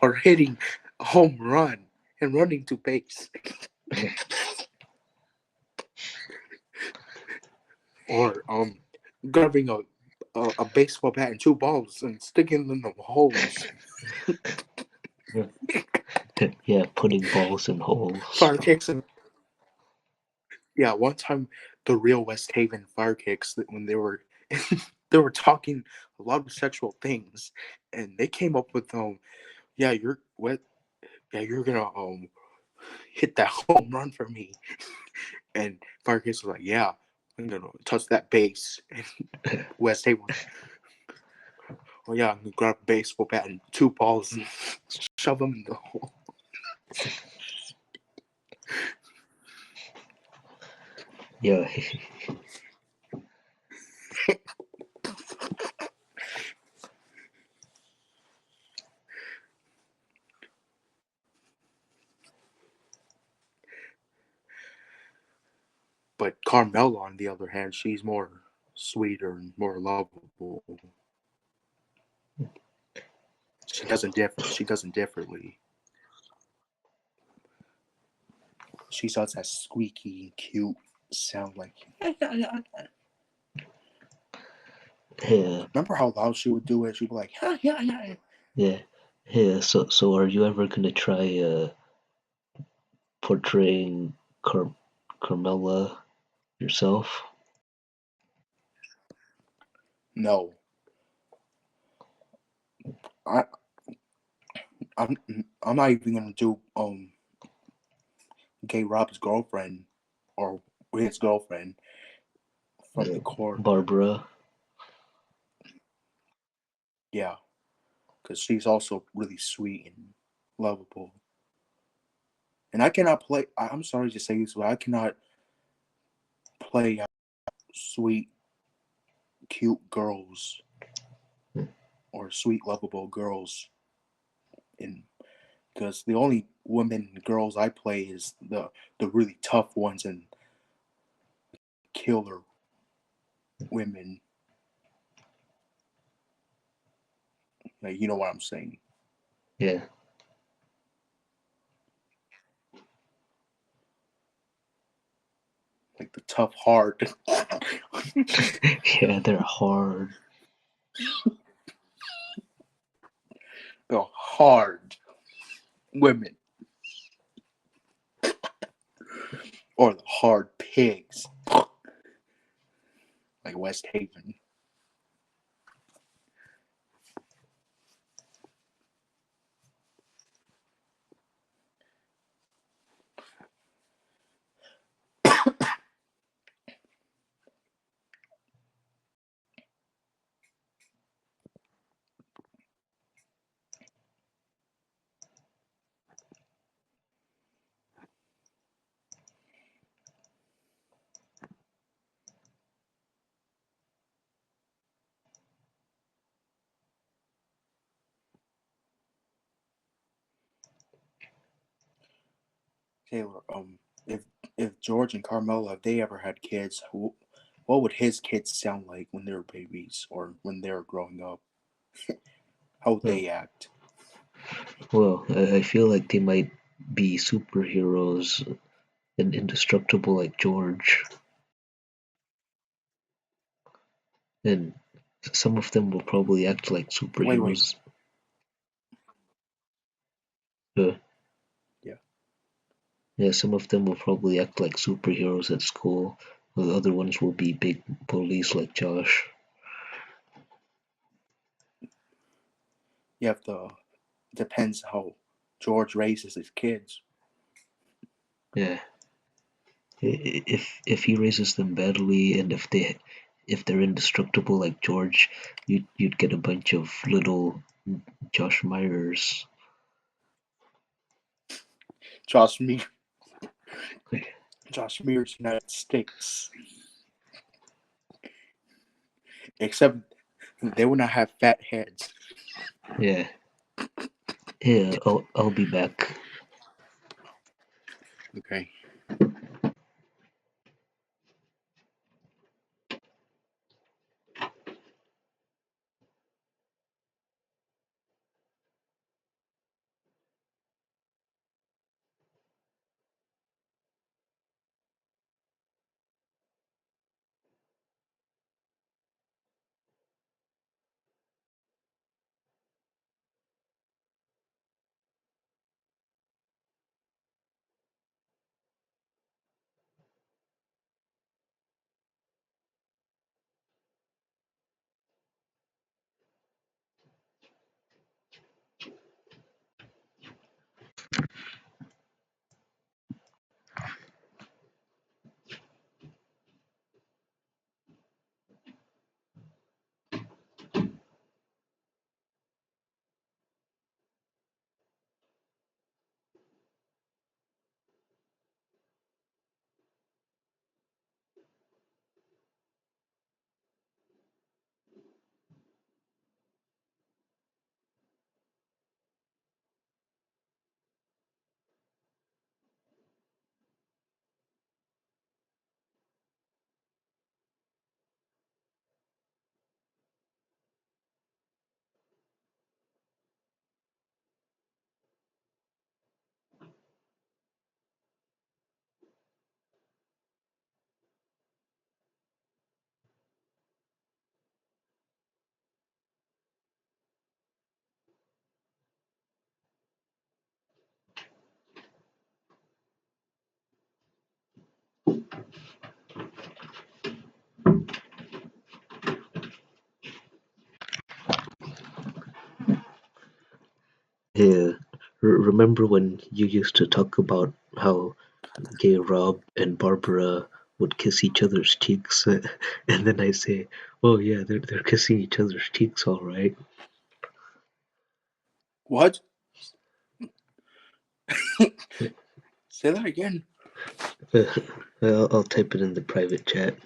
or hitting a home run and running to base. Or grabbing a baseball bat and two balls and sticking them in the holes. Yeah, putting balls in holes. Fire kicks and one time the real West Haven fire kicks when they were they were talking a lot of sexual things, and they came up with you're what you're gonna hit that home run for me, and fire kicks was like I'm gonna touch that base, and West Haven. Oh yeah, I'm gonna grab a baseball bat and two balls and shove them in the hole. Yeah. But Carmela, on the other hand, she's more sweeter and more lovable. She doesn't differently. She does that squeaky, cute sound like. Yeah. Remember how loud she would do it? She'd be like, Yeah. Yeah. So are you ever gonna try portraying Carmela yourself? No. I I'm not even gonna do Gay Rob's girlfriend or his girlfriend from the court. Barbara. Yeah, because she's also really sweet and lovable. And I cannot play. I'm sorry to say this, but I cannot play sweet, cute girls or sweet, lovable girls in because the only women and girls I play is the really tough ones and killer women. Like, you know what I'm saying? Yeah. Like the tough, hard. Yeah, they're hard. The hard women. Or the hard pigs, like West Haven. Taylor, if George and Carmela, if they ever had kids, what would his kids sound like when they were babies or when they were growing up? How would Uh, they act? well, I feel like they might be superheroes and indestructible like George, and some of them will probably act like Wait. superheroes. Uh, Yeah. yeah, some of them will probably act like superheroes at school, while the other ones will be big bullies like Josh. You have to. Depends how George raises his kids. Yeah, if he raises them badly, and if they're indestructible like George, you'd get a bunch of little Josh Myers. Josh Mears, Josh Mears, United States. Except they would not have fat heads. Yeah, yeah. I'll be back. Okay. Yeah, remember when you used to talk about how Gay Rob and Barbara would kiss each other's cheeks, and then I say, "Oh yeah, they're kissing each other's cheeks, all right." What? Say that again. Uh, I'll type it in the private chat.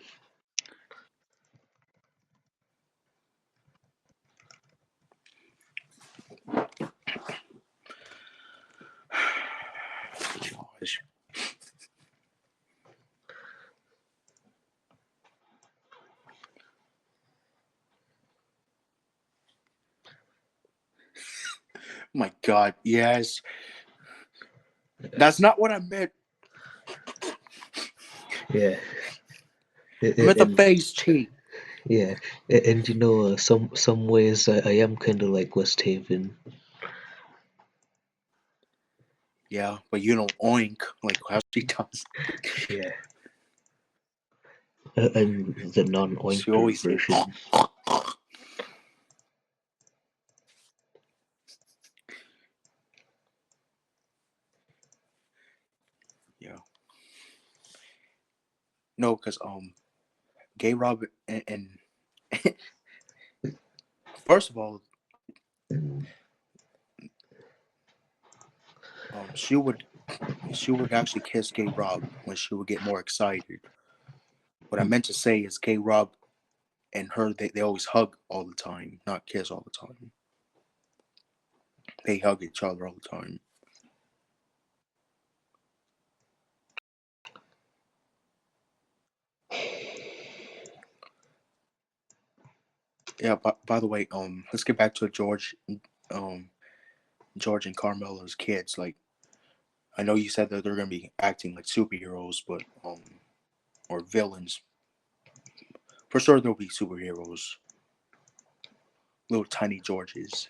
Gosh. My God. Yes. That's not what I meant. Yeah, I meant the and face cheek. yeah, and you know, some ways I am kind of like West Haven. Yeah, but you don't oink like how she does. Yeah. I'm the She non-oinker always say, version. yeah. No, because Gay Rob and first of all, she would actually kiss Gay Rob when she would get more excited. What I meant to say is Gay Rob and her they always hug all the time, not kiss all the time. They hug each other all the time. Yeah. By the way, let's get back to um, George and Carmela's kids. Like, I know you said that they're gonna be acting like superheroes, but or villains. For sure, there'll be superheroes. Little tiny Georges.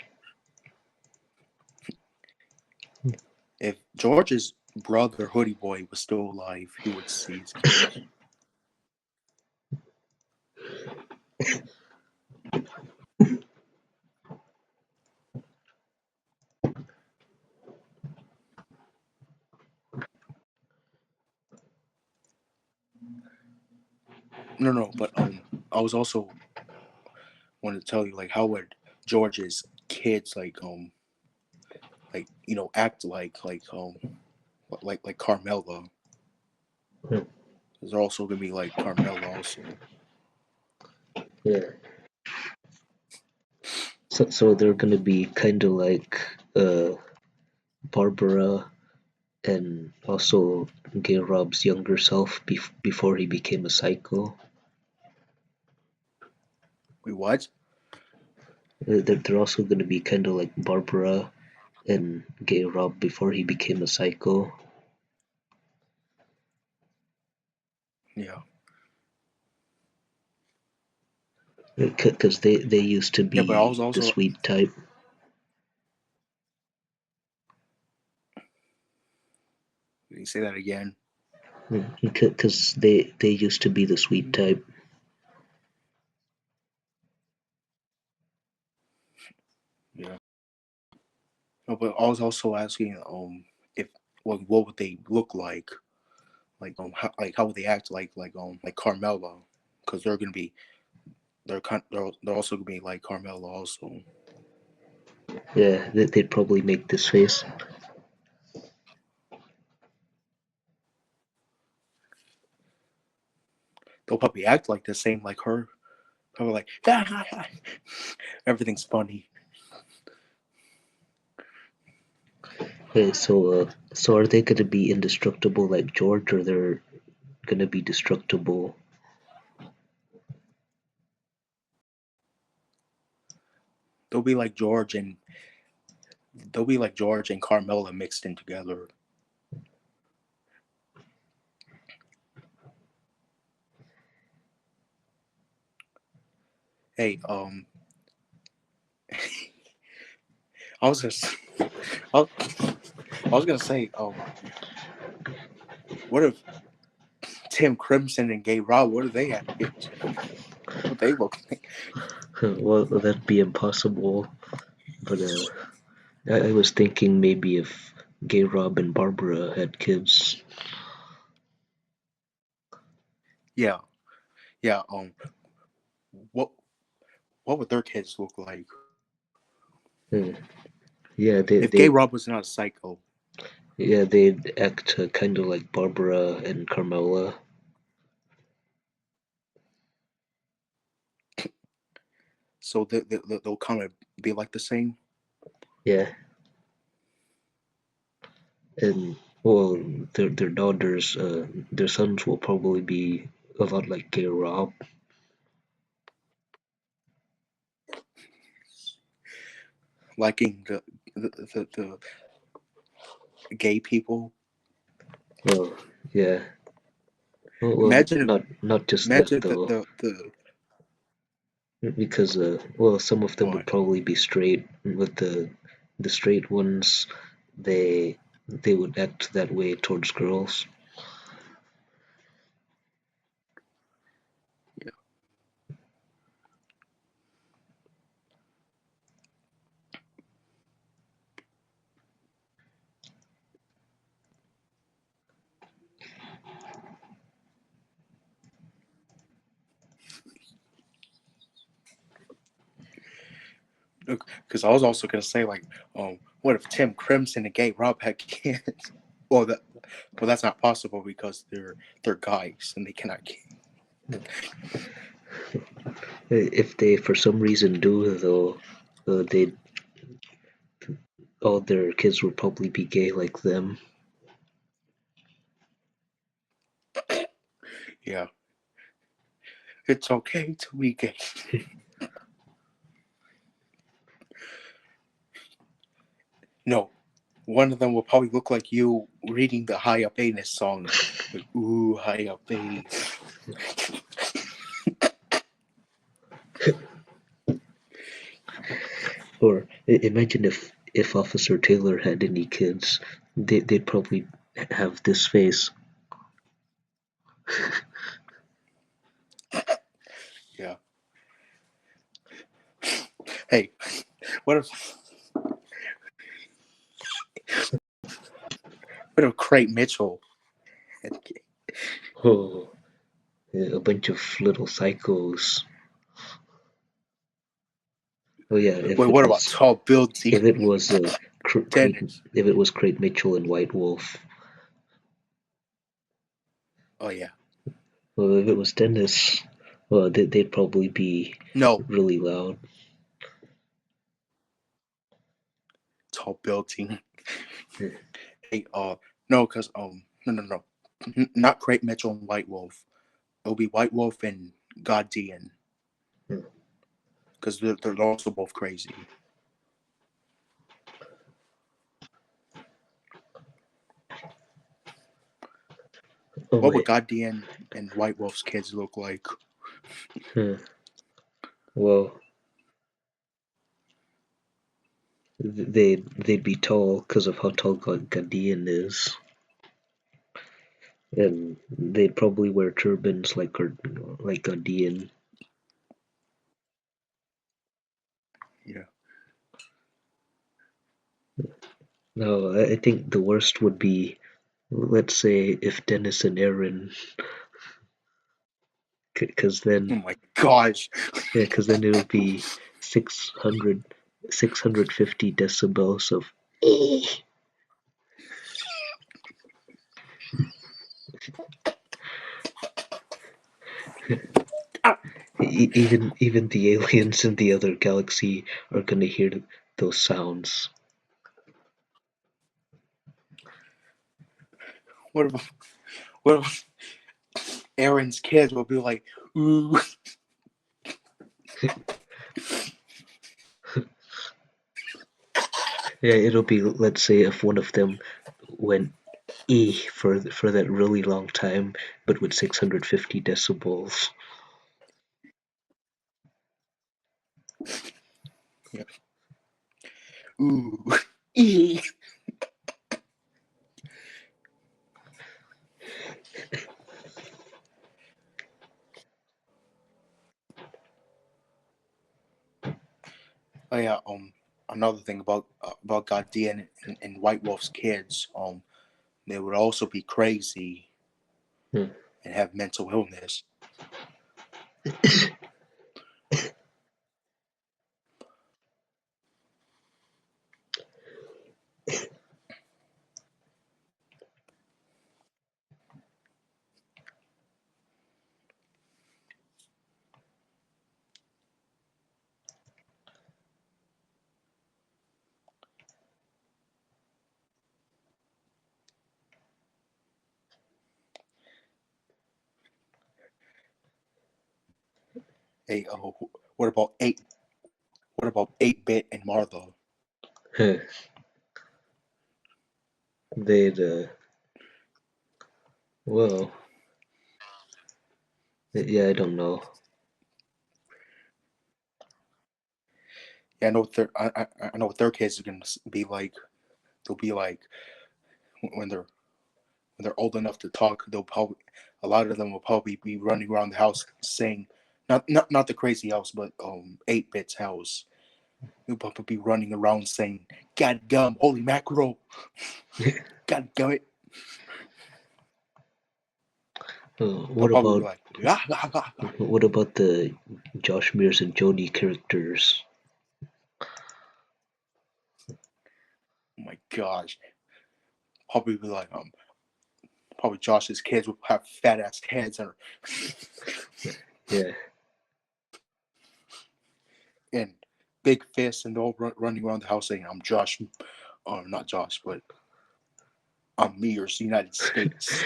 If George's brother Hoodie Boy was still alive, he would see his kids. No, no, but I was also wanted to tell you like how would George's kids like act like Carmela. Hmm. They're also gonna be like Carmela also. Yeah. So they're gonna be kind of like Barbara and also Gay Rob's younger self before he became a psycho. Wait, what? They're also gonna be kind of like Barbara and Gay Rob before he became a psycho. Yeah. Because they used to Yeah, but I was be the also sweet type. Can you say that again? Because they used to be the sweet type. Yeah. No, but I was also asking if what would they look like how would they act like Carmela, because they're gonna be they're also gonna be like Carmela also. Yeah, they'd probably make this face. They'll probably act like the same like her. Probably like everything's funny. Okay, so are they gonna be indestructible like George, or they're gonna be destructible? They'll be like George and they'll be like George and Carmela mixed in together. Hey, I was just I was gonna say, what if Tim Crimson and Gay Rob? What are they at? What they look like? Well, that'd be impossible. But I was thinking maybe if Gay Rob and Barbara had kids. Yeah, yeah. What what would their kids look like Hmm. Yeah, they if Gay they Rob was not a psycho? yeah they'd act kind of like Barbara and Carmela. So they'll kind of be like the same. Yeah, and well, their daughters, their sons will probably be a lot like Gay Rob. Liking the gay people. Well, yeah. Well, Imagine if not just that imagine though, the because well, some of them would what? probably be straight. With the straight ones, they they would act that way towards girls. Yeah. Because I was also gonna say like, what if Tim Crimson and Gay Rob had kids? well, that's not possible because they're guys and they cannot. If they for some reason do though, they all their kids will probably be gay like them. Yeah, it's okay to be gay. No, one of them will probably look like you reading the High Up Anus song. Like, ooh, High Up Anus. Or imagine if Officer Taylor had any kids, they'd probably have this face. Yeah. Hey, what if Craig Mitchell? Oh, a bunch of little psychos. Oh yeah, Wait, what about tall building if it was Craig, Dennis? if it was Craig Mitchell and White Wolf. Oh yeah. Well, if it was Dennis, well, they'd probably be No, really loud. tall building. Hey, no, cause no, not Craig Mitchell and White Wolf. It'll be White Wolf and Guardian, Hmm. because they're also both crazy. Oh What would wait, Guardian and White Wolf's kids look like? huh. Well, they'd be tall because of how tall Guardian is, and they'd probably wear turbans like Guardian. Yeah. No, I think the worst would be, let's say, if Dennis and Aaron, because Oh then, my gosh. yeah, because then it'll be 600, 650 decibels of. Even the aliens in the other galaxy are gonna hear those sounds. What if what if Aaron's kids will be like, ooh. Yeah, it'll be, let's say, if one of them went for that really long time, but with 650 decibels. Yeah. Ooh. E. Oh yeah. Another thing about Guardian and White Wolf's kids. They would also be crazy Hmm. and have mental illness. Hey, what about eight? What about 8-bit and Martha? Huh. They'd well, yeah, I don't know. Yeah, I know what their kids are gonna be like. They'll be like, when they're old enough to talk, a lot of them will probably be running around the house saying, not the crazy house, but 8-bits house. They'll probably be running around saying, "God gum, holy mackerel, God gum it." They'll What probably be about like, "Ah, ah, ah, ah." what about the Josh Mears and Jody characters? Oh my gosh. Probably be like, probably Josh's kids will have fat ass heads Yeah, and big fists, and they're all running around the house saying, "I'm Josh," or not Josh, but I'm Mears, United States.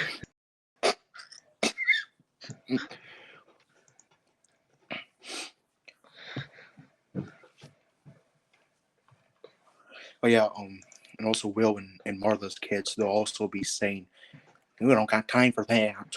Oh yeah, and also Will and Martha's kids, they'll also be saying, "We don't got time for that."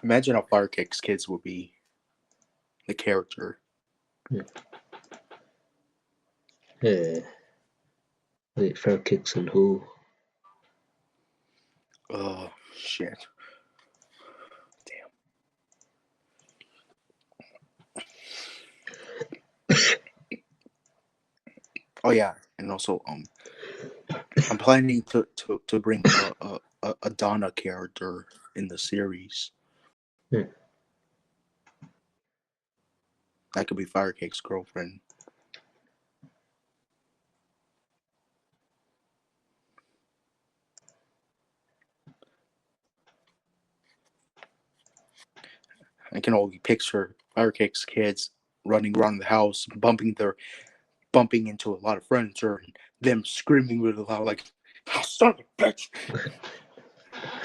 Imagine how Firekick's kids would be the character. yeah. Wait, Fair Kicks and who? Oh shit. Damn. Oh yeah, and also I'm planning to bring a Donna character in the series. Hmm. That could be Firecake's girlfriend. I can only picture Firecake's kids running around the house, bumping into a lot of furniture, and them screaming really loud, like, "Oh, son of a bitch!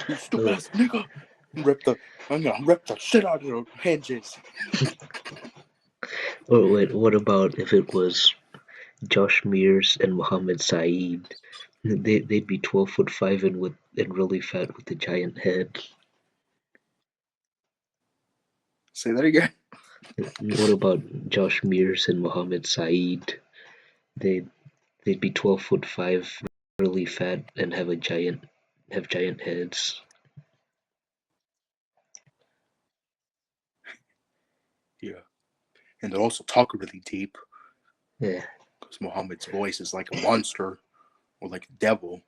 You stupid ass nigga!" I'm gonna rip the shit out of your hinges. Or wait, what about if it was Josh Mears and Mohammed Saeed? They'd be 12'5" and really fat with a giant head. Say that again. What about Josh Mears and Mohammed Saeed? They'd they'd be 12'5", really fat, and have giant heads. Yeah, and they also talk really deep Yeah. because Muhammad's voice is like a monster or like a devil.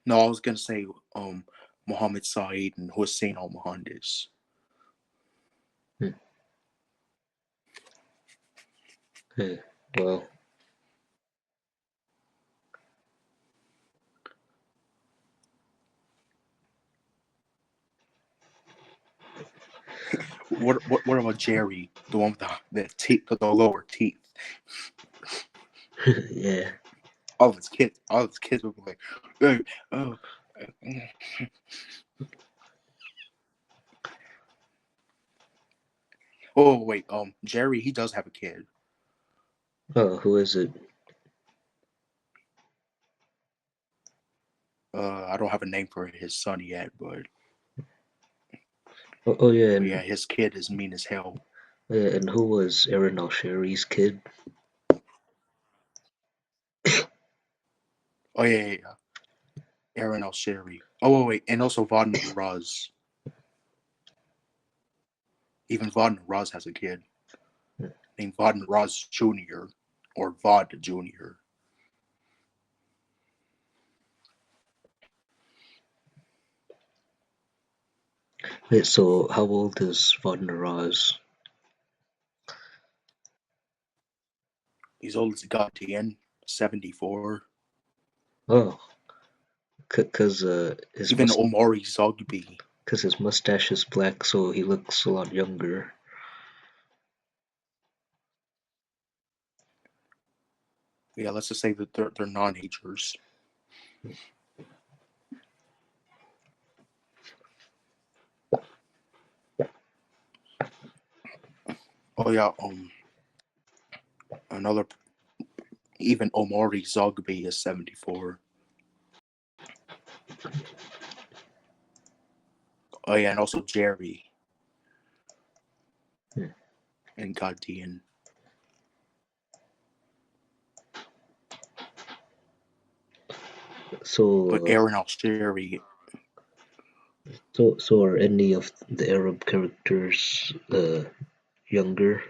No, I was gonna say Muhammad Saeed and Hussein Al Mohandes. Hmm. Yeah. Well, What about Jerry, the one with the teeth, the lower teeth? yeah. All of his kids would be like, "Hey, oh." Oh wait, Jerry, he does have a kid. Oh, who is it? I don't have a name for his son yet, but Oh yeah, yeah, his kid is mean as hell. and who was Aaron Al-Shari's kid? Oh yeah. Aaron Al-Shari. Oh wait, and also Vaughn Raz. Even Vaughn Raz has a kid named Vaughn Raz Jr. or Vaughn Jr. Wait, so how old is Von Raz? He's old as goddamn 74. Oh, cause Even Omari Zogby. his mustache is black, so he looks a lot younger. Yeah, let's just say that they're non-agers. Oh yeah, another even Omari Zogby is 74. Oh yeah, and also Jerry and Guardian. But So, Aaron Al-Shiri, so are any of the Arab characters younger?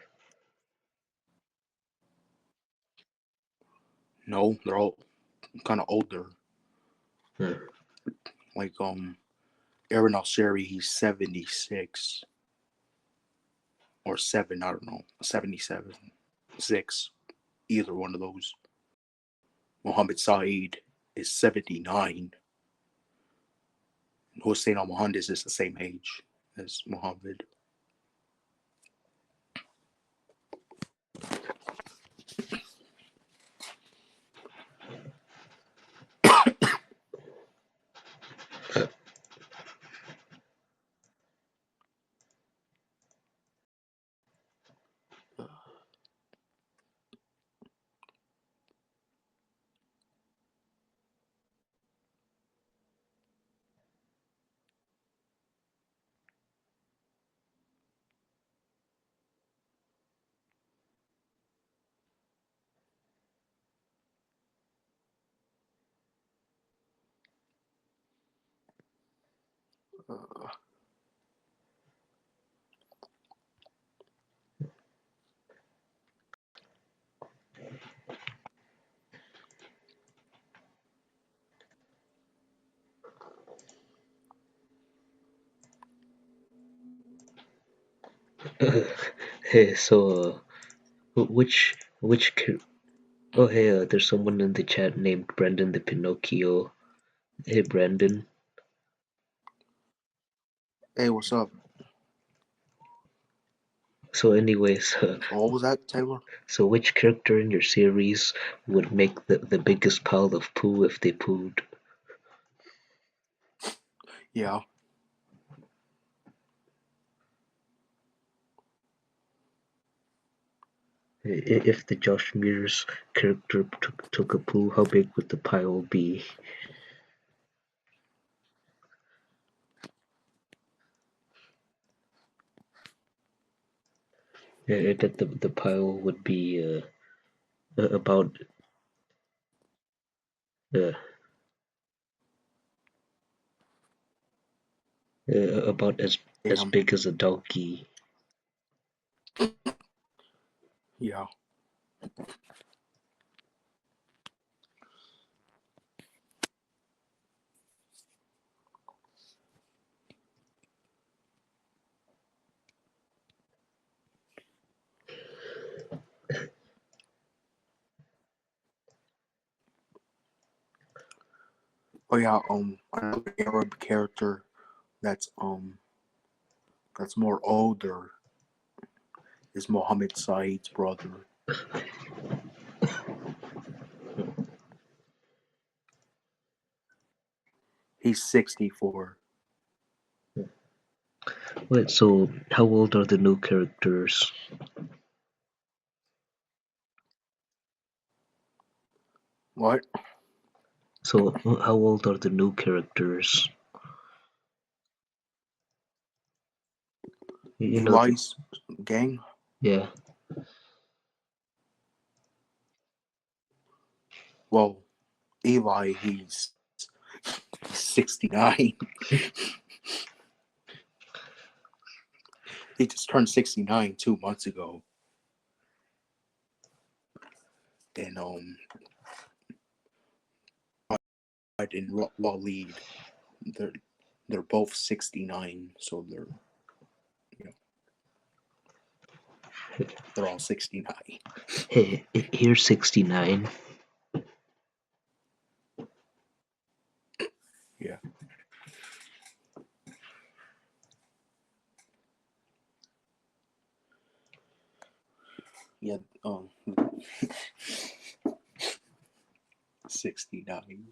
no, they're all kind of older. Hmm. Like Aaron Al-Shiri, he's 76 or 7, I don't know, 77, 6, either one of those. Mohammed Saeed is 79. Hussein al-Mohandes is the same age as Muhammad. Hey, so which oh hey, there's someone in the chat named Brandon the Pinocchio. Hey Brandon. Hey, what's up? So anyways, What was that, Taylor? so which character in your series would make the biggest pile of poo if they pooed? Yeah. If the Josh Mears character took a poo, how big would the pile be? That the pile would be about uh, about as Damn. big as a donkey. Yeah. Oh yeah, another Arab character that's more older is Mohammed Saeed's brother. He's 64. Wait, so how old are the new characters? What? So how old are the new characters? You know, Eli's gang? yeah. Well, Eli, he's 69. He just turned 69 2 months ago. And in Waleed, they're they're both 69, so they're all 69. Hey, here's 69. Yeah. Yeah, 69.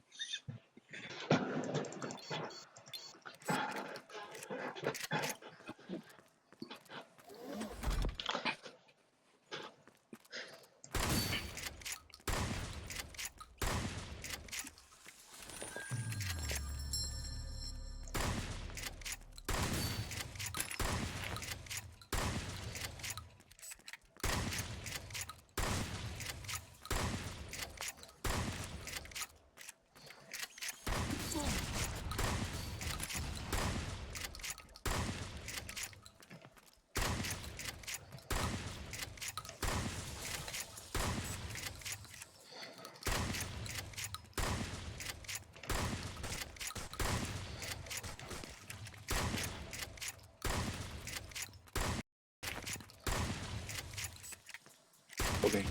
Okay,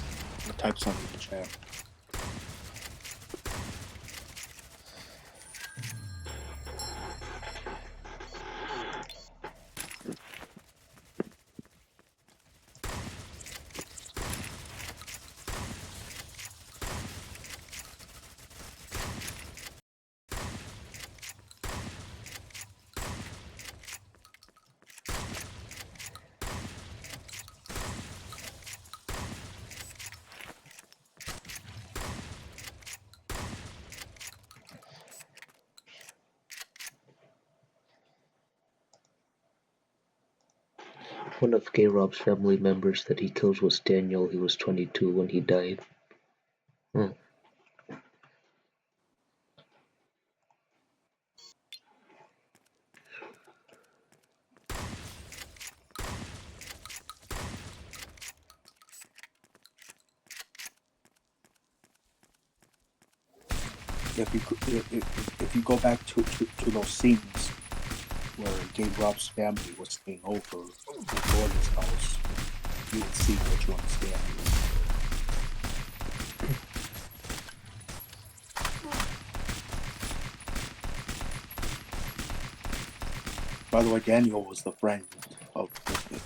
I'll type something in the chat. One of Gay Rob's family members that he kills was Daniel. He was 22 when he died. Hmm. If you go back to those scenes where Gabe Rob's family was staying over at Gordon's house, you would see what you understand. By the way, Daniel was the friend of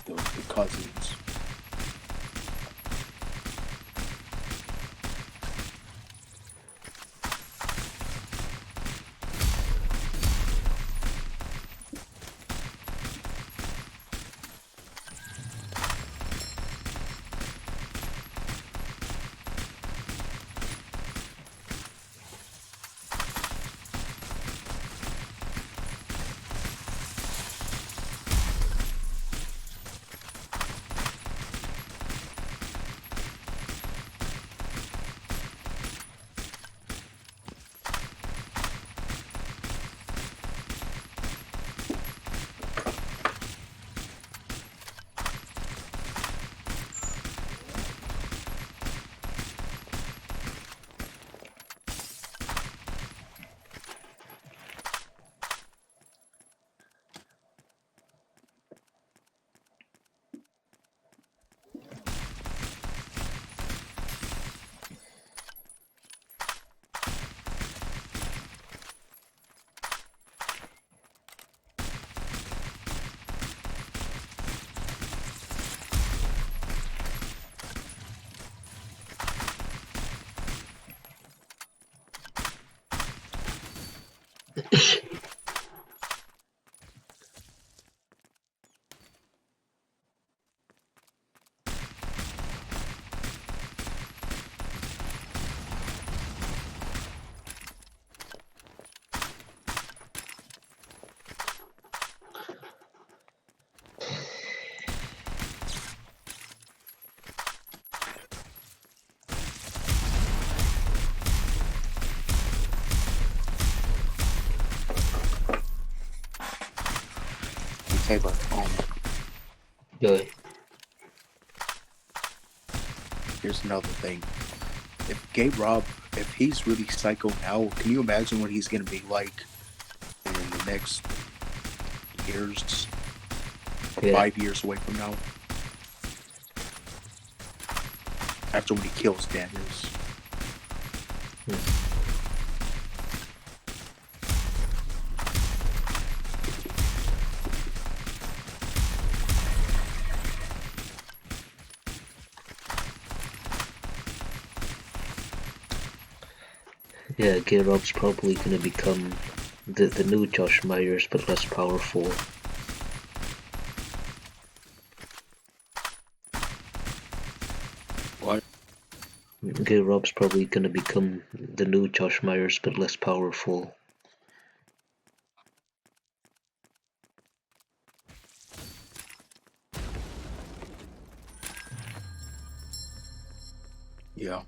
the cousins. Okay, but Yeah. here's another thing. If Gabe Rob, if he's really psycho now, can you imagine what he's gonna be like in the next years, or Yeah. 5 years away from now? After when he kills Daniels. Yeah, Gay Rob's probably gonna become the new Josh Myers, but less powerful. What? Gay Rob's probably gonna become the new Josh Myers, but less powerful. Yeah.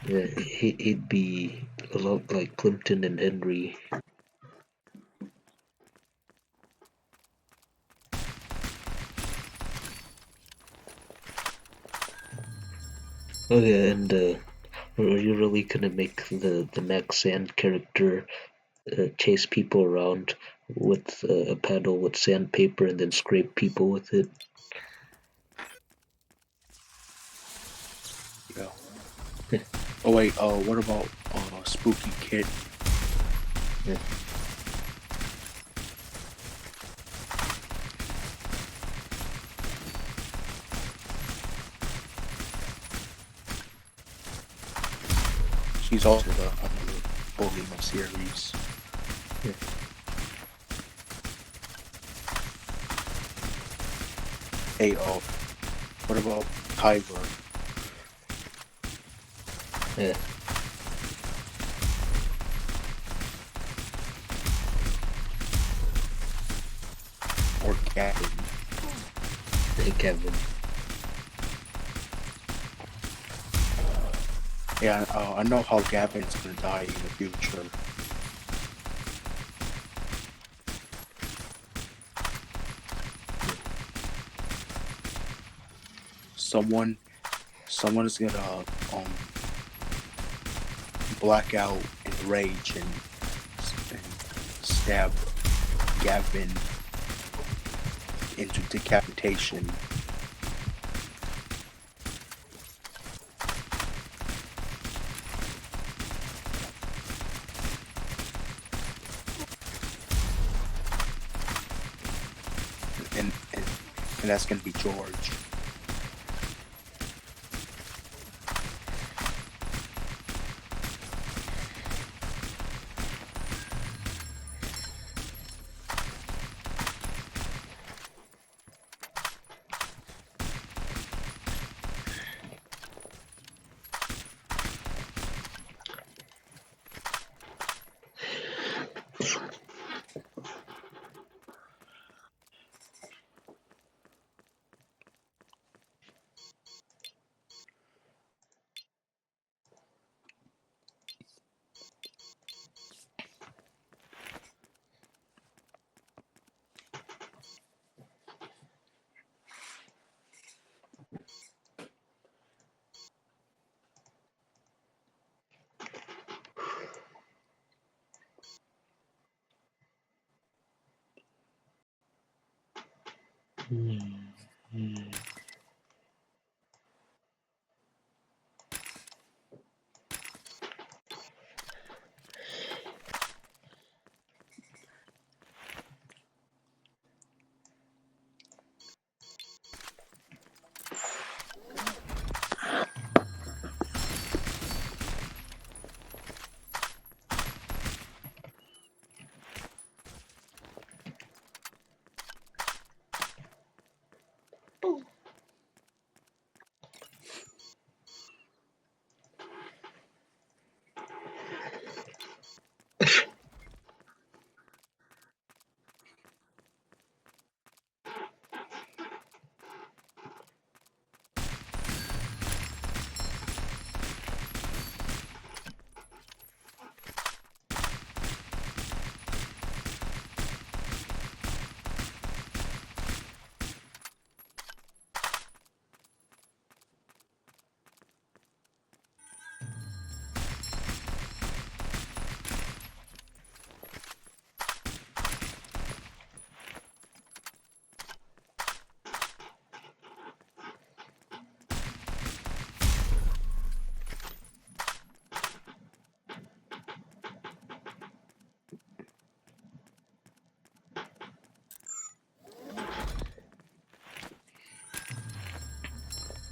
Yeah, he'd be a lot like Plimpton and Henry. Oh yeah, and are you really gonna make the Max Sand character chase people around with a paddle with sandpaper and then scrape people with it? Oh wait, what about Spooky Kid? Yeah. She's also another bully in the series. Yeah. Hey, what about Tiger? Yeah. Or Gavin? Hey, Kevin. Yeah, I know how Gavin's gonna die in the future. Someone is gonna black out in rage and stab Gavin into decapitation. And that's gonna be George.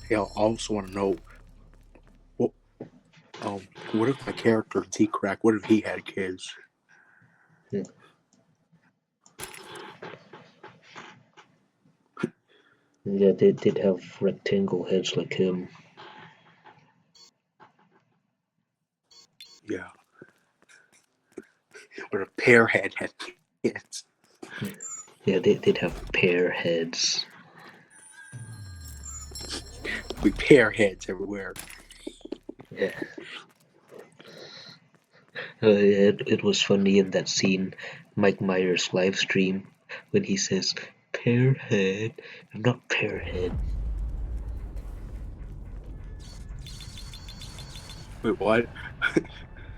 Yeah, I also want to know what what if my character T-Crack? What if he had kids? Yeah. Yeah, they did have rectangle heads like him. Yeah, but a pear head had kids. Yeah, they'd have pear heads. With pear heads everywhere. Yeah. It was funny in that scene, Mike Myers live stream, when he says, Pearhead, I'm not Pearhead. Wait, what?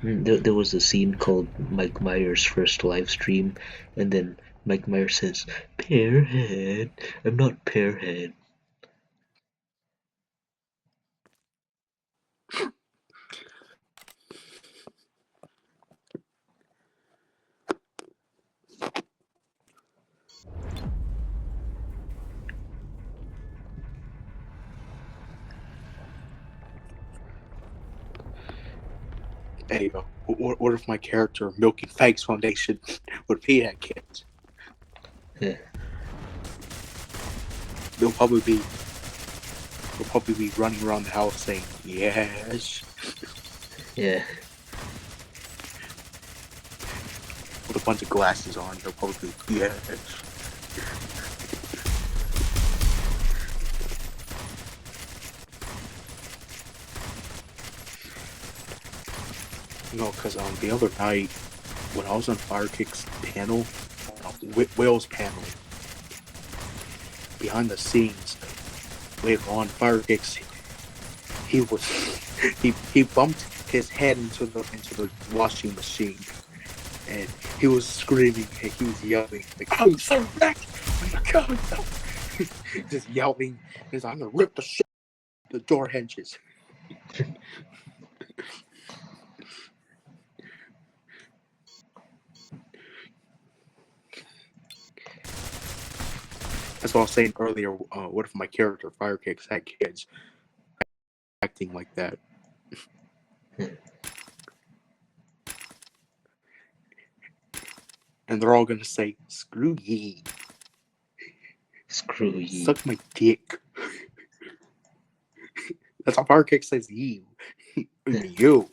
There was a scene called Mike Myers' first live stream, and then Mike Myers says, Pearhead, I'm not Pearhead. Hey, what if my character milking Thanks Foundation would be had kids? Yeah, They'll probably be running around the house saying yes yeah, with a bunch of glasses on. They'll probably be yes. No, because the other night when I was on Firekick's panel, Will's panel, behind the scenes, later on, Firekick's he was he bumped his head into the washing machine, and he was screaming and he was yelling like, "I'm so wrecked! Oh my God!" Just yelling. He's like, "I'm gonna rip the door hinges." That's what I was saying earlier. What if my character Firekicks had kids acting like that? And they're all gonna say, "Screw ye, screw ye. suck my dick." That's how Firekick says you. You.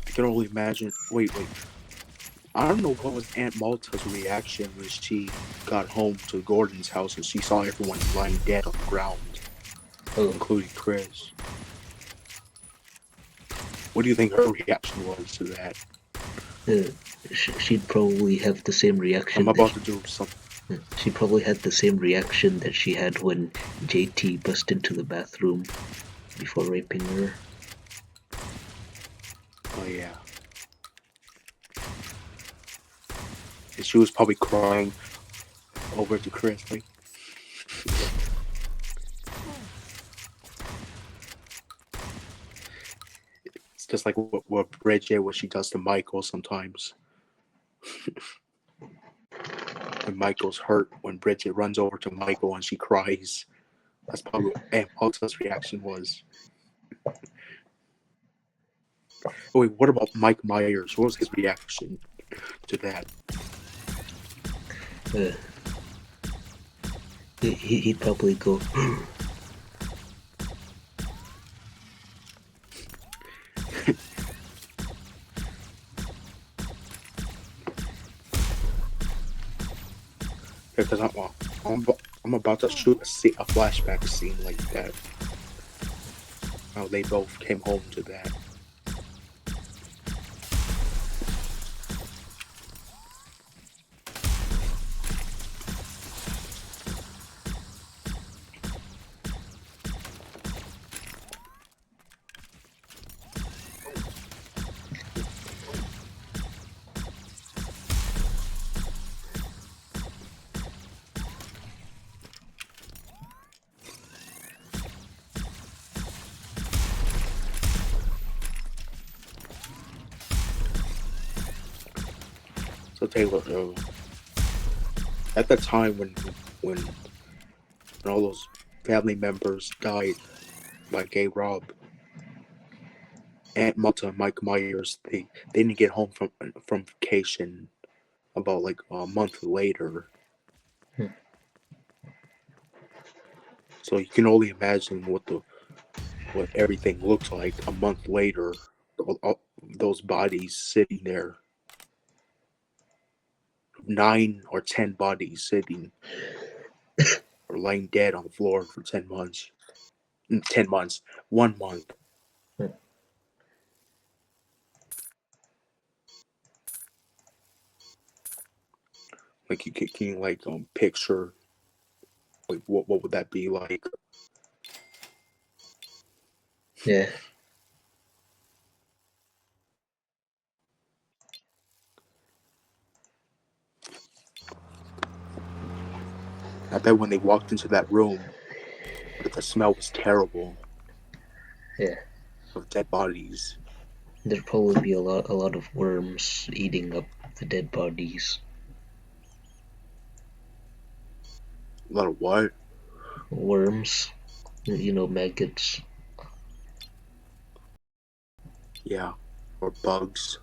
I can only imagine. Wait. I don't know what was Aunt Malta's reaction when she got home to Gordon's house and she saw everyone lying dead on the ground, including Chris. What do you think her reaction was to that? She'd probably have the same reaction. I'm about to do something. She probably had the same reaction that she had when JT bust into the bathroom before raping her. Oh yeah. And she was probably crying over to Chris, like. It's just like what Bridget, what she does to Michael sometimes. When Michael's hurt, when Bridget runs over to Michael and she cries. That's probably what Aunt Malta's reaction was. Oh, wait, what about Mike Myers? What was his reaction to that? He'd probably go, Because I'm about to shoot a flashback scene like that. How they both came home to that. So Taylor, at the time when all those family members died by Gay Rob, Aunt Malta and Mike Myers, they didn't get home from vacation about like a month later. So you can only imagine what everything looks like a month later. All those bodies sitting there, 9 or 10 bodies sitting or lying dead on the floor for 10 months. 10 months, 1 month. Like you can like picture Like, what would that be like? Yeah. I bet when they walked into that room, the smell was terrible Yeah. of dead bodies. There'd probably be a lot of worms eating up the dead bodies. A lot of what? Worms, maggots. Yeah, or bugs.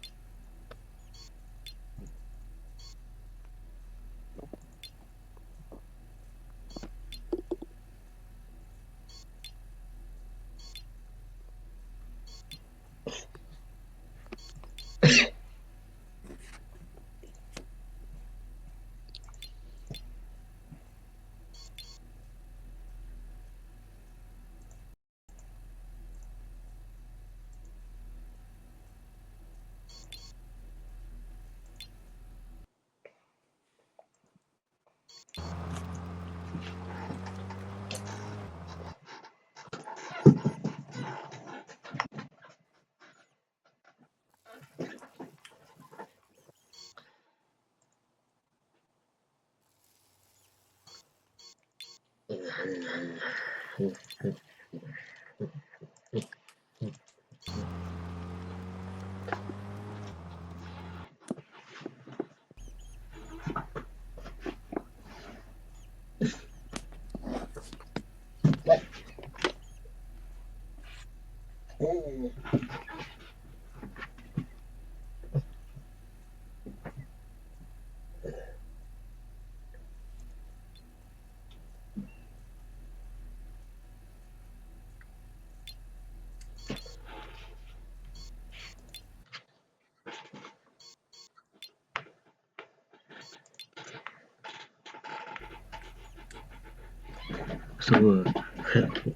So,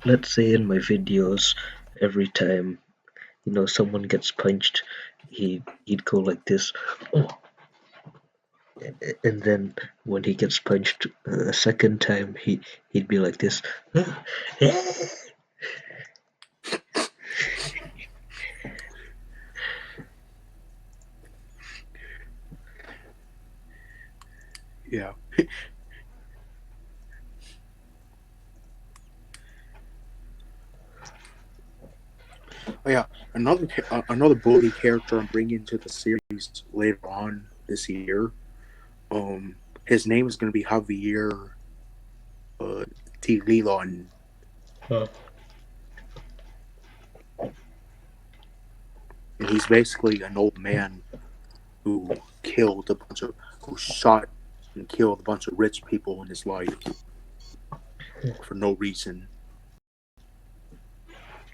let's say in my videos, every time someone gets punched, he'd go like this, oh, and then when he gets punched a second time, he'd be like this. Yeah. Oh yeah, another bully character I'm bringing to the series later on this year. His name is gonna be Javier Tililon. Huh. And he's basically an old man who who shot and killed a bunch of rich people in his life for no reason.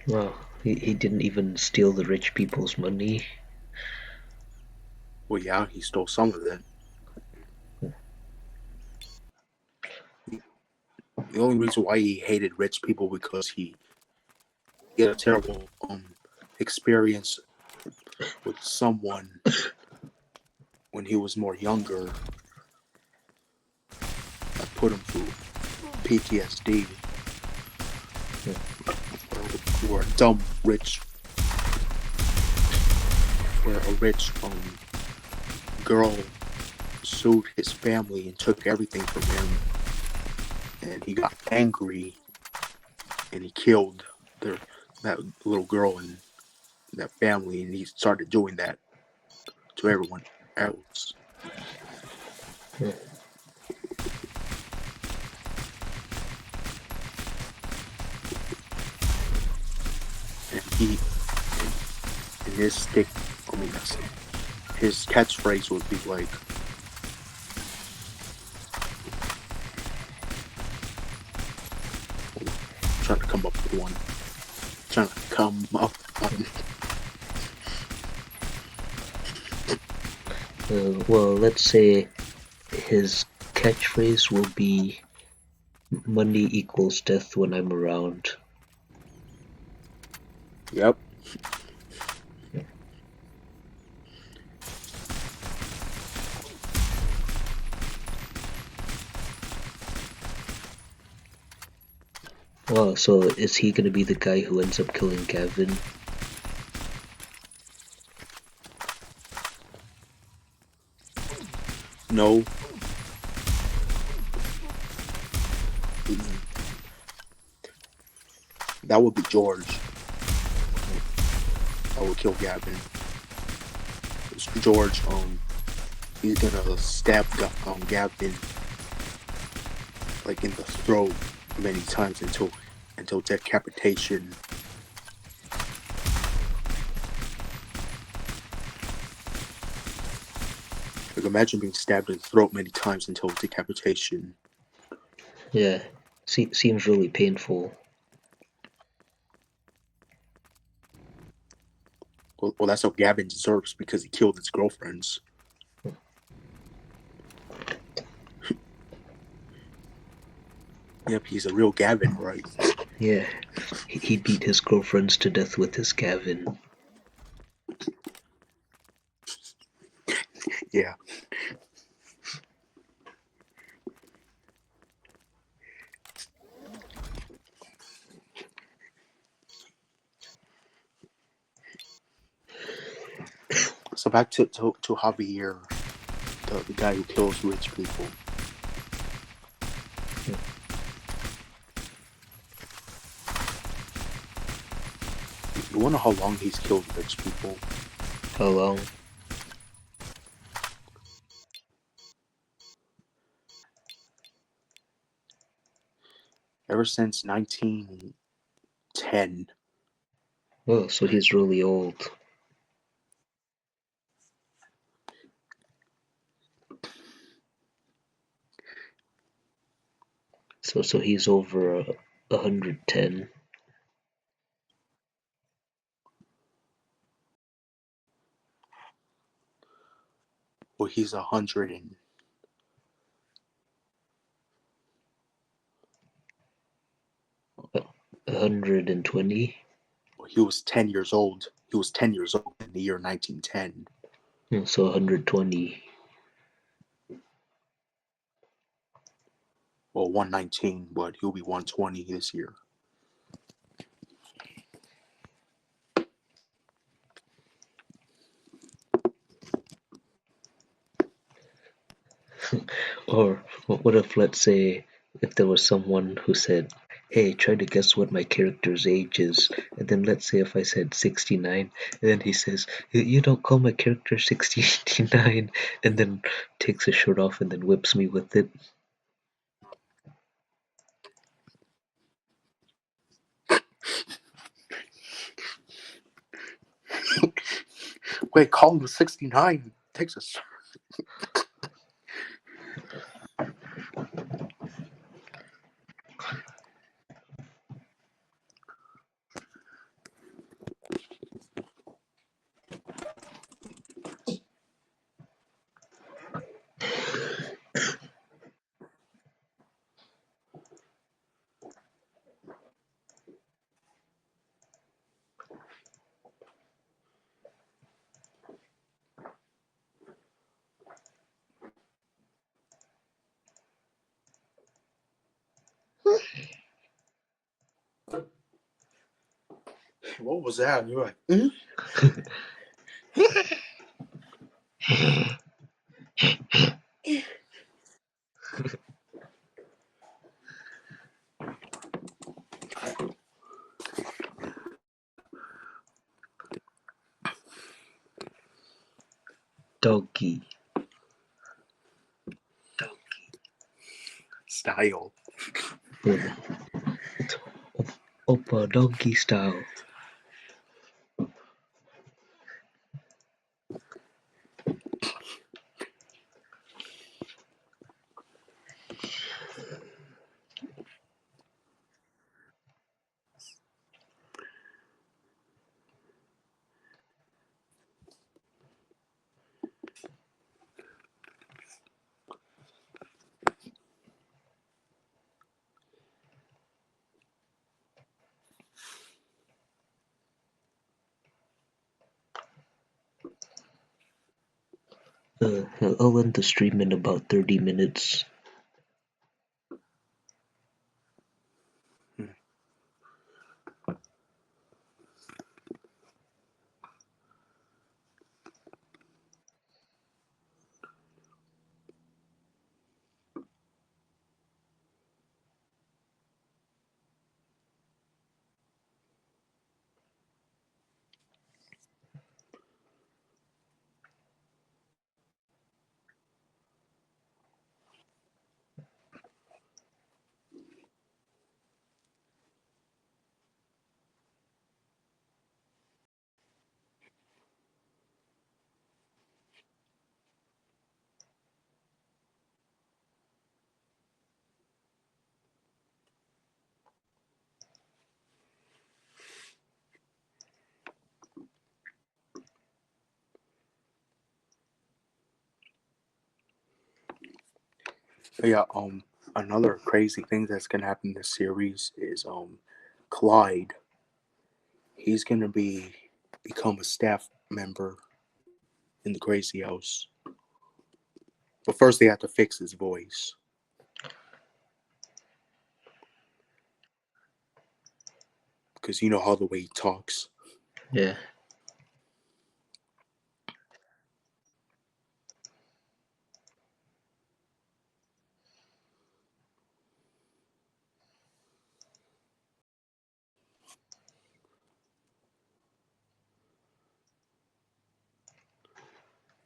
Well, he didn't even steal the rich people's money. Well, yeah, he stole some of it. The only reason why he hated rich people because he had a terrible experience with someone when he was more younger that put him through PTSD. Where a dumb rich, where a rich girl sued his family and took everything from him, and he got angry and he killed that little girl and that family, and he started doing that to everyone else. And his stick, his catchphrase would be like, I'm trying to come up with one. Trying to come up. Well, let's say his catchphrase will be money equals death when I'm around. Yep. Oh, so is he gonna be the guy who ends up killing Gavin? No. That would be George. That would kill Gavin. It's George, he's gonna stab Gavin like in the throat many times until decapitation. Like imagine being stabbed in the throat many times until decapitation. Yeah, seems really painful. Well, that's what Gavin deserves because he killed his girlfriends. Yep, he's a real Gavin, right? Yeah, he beat his girlfriends to death with his Gavin. Yeah. So back to Javier, the guy who kills rich people. You wonder how long he's killed rich people? How long? Ever since 1910. Oh, so he's really old. So he's over 110. Well, he's 100 and 120. well, he was 10 years old. He was 10 years old in the year 1910. So 120. Well, 119, but he'll be 120 this year. Or what if, let's say, if there was someone who said, "Hey, try to guess what my character's age is," and then let's say if I said 69, and then he says, "You don't call my character 69," and then takes his shirt off and then whips me with it. Wait, call him 69. Takes a. What was that? You're like, Doggy. style. Yeah. Oppa doggy style. I'll end the stream in about 30 minutes. Yeah. Another crazy thing that's gonna happen in this series is Clyde. He's gonna become a staff member in the Crazy House. But first, they have to fix his voice. Because you know how the way he talks. Yeah.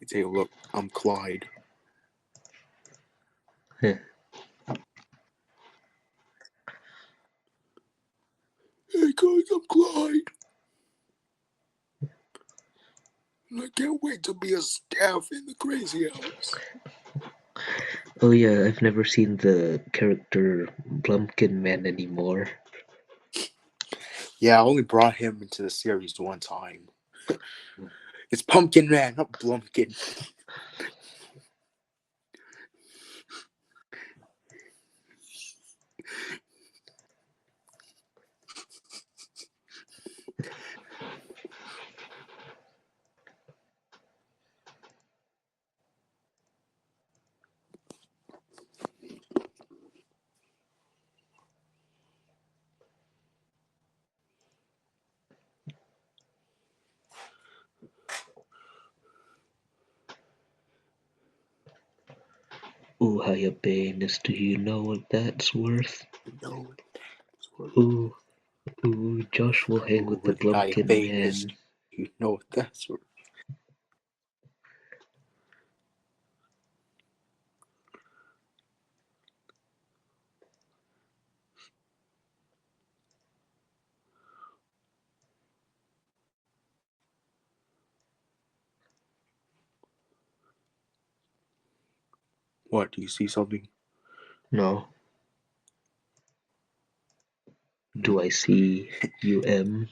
You take a look. I'm Clyde. Huh. Hey guys, I'm Clyde. I can't wait to be a staff in the Crazy House. Oh yeah, I've never seen the character Blumpkin Man anymore. Yeah, I only brought him into the series one time. It's Pumpkin Man, not Blumpkin. Ooh, hiya Banis, do you know what that's worth? No. Ooh, Josh will hang with the Over the guy Blumpkin famous. Man. You know what that's worth. What, do you see something? No, do Hmm. I see UM?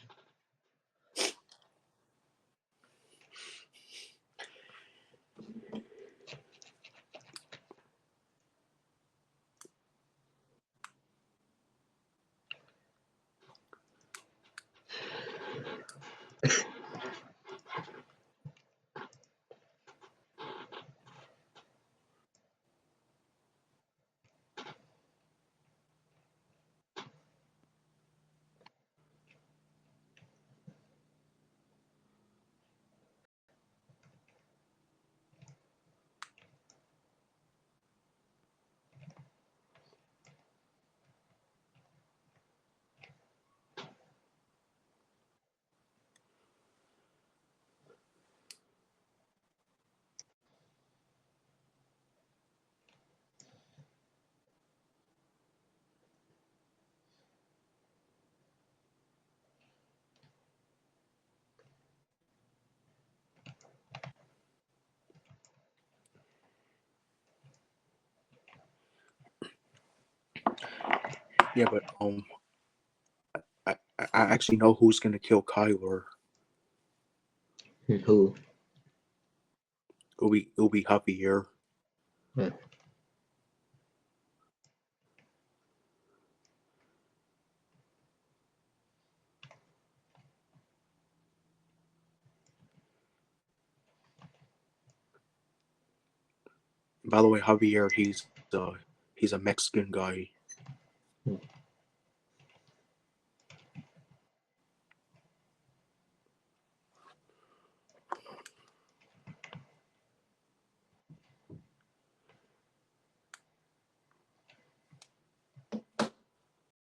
Yeah, but I actually know who's gonna kill Kyler. Who? It'll be Javier. Uh, By the way, Javier, he's a Mexican guy.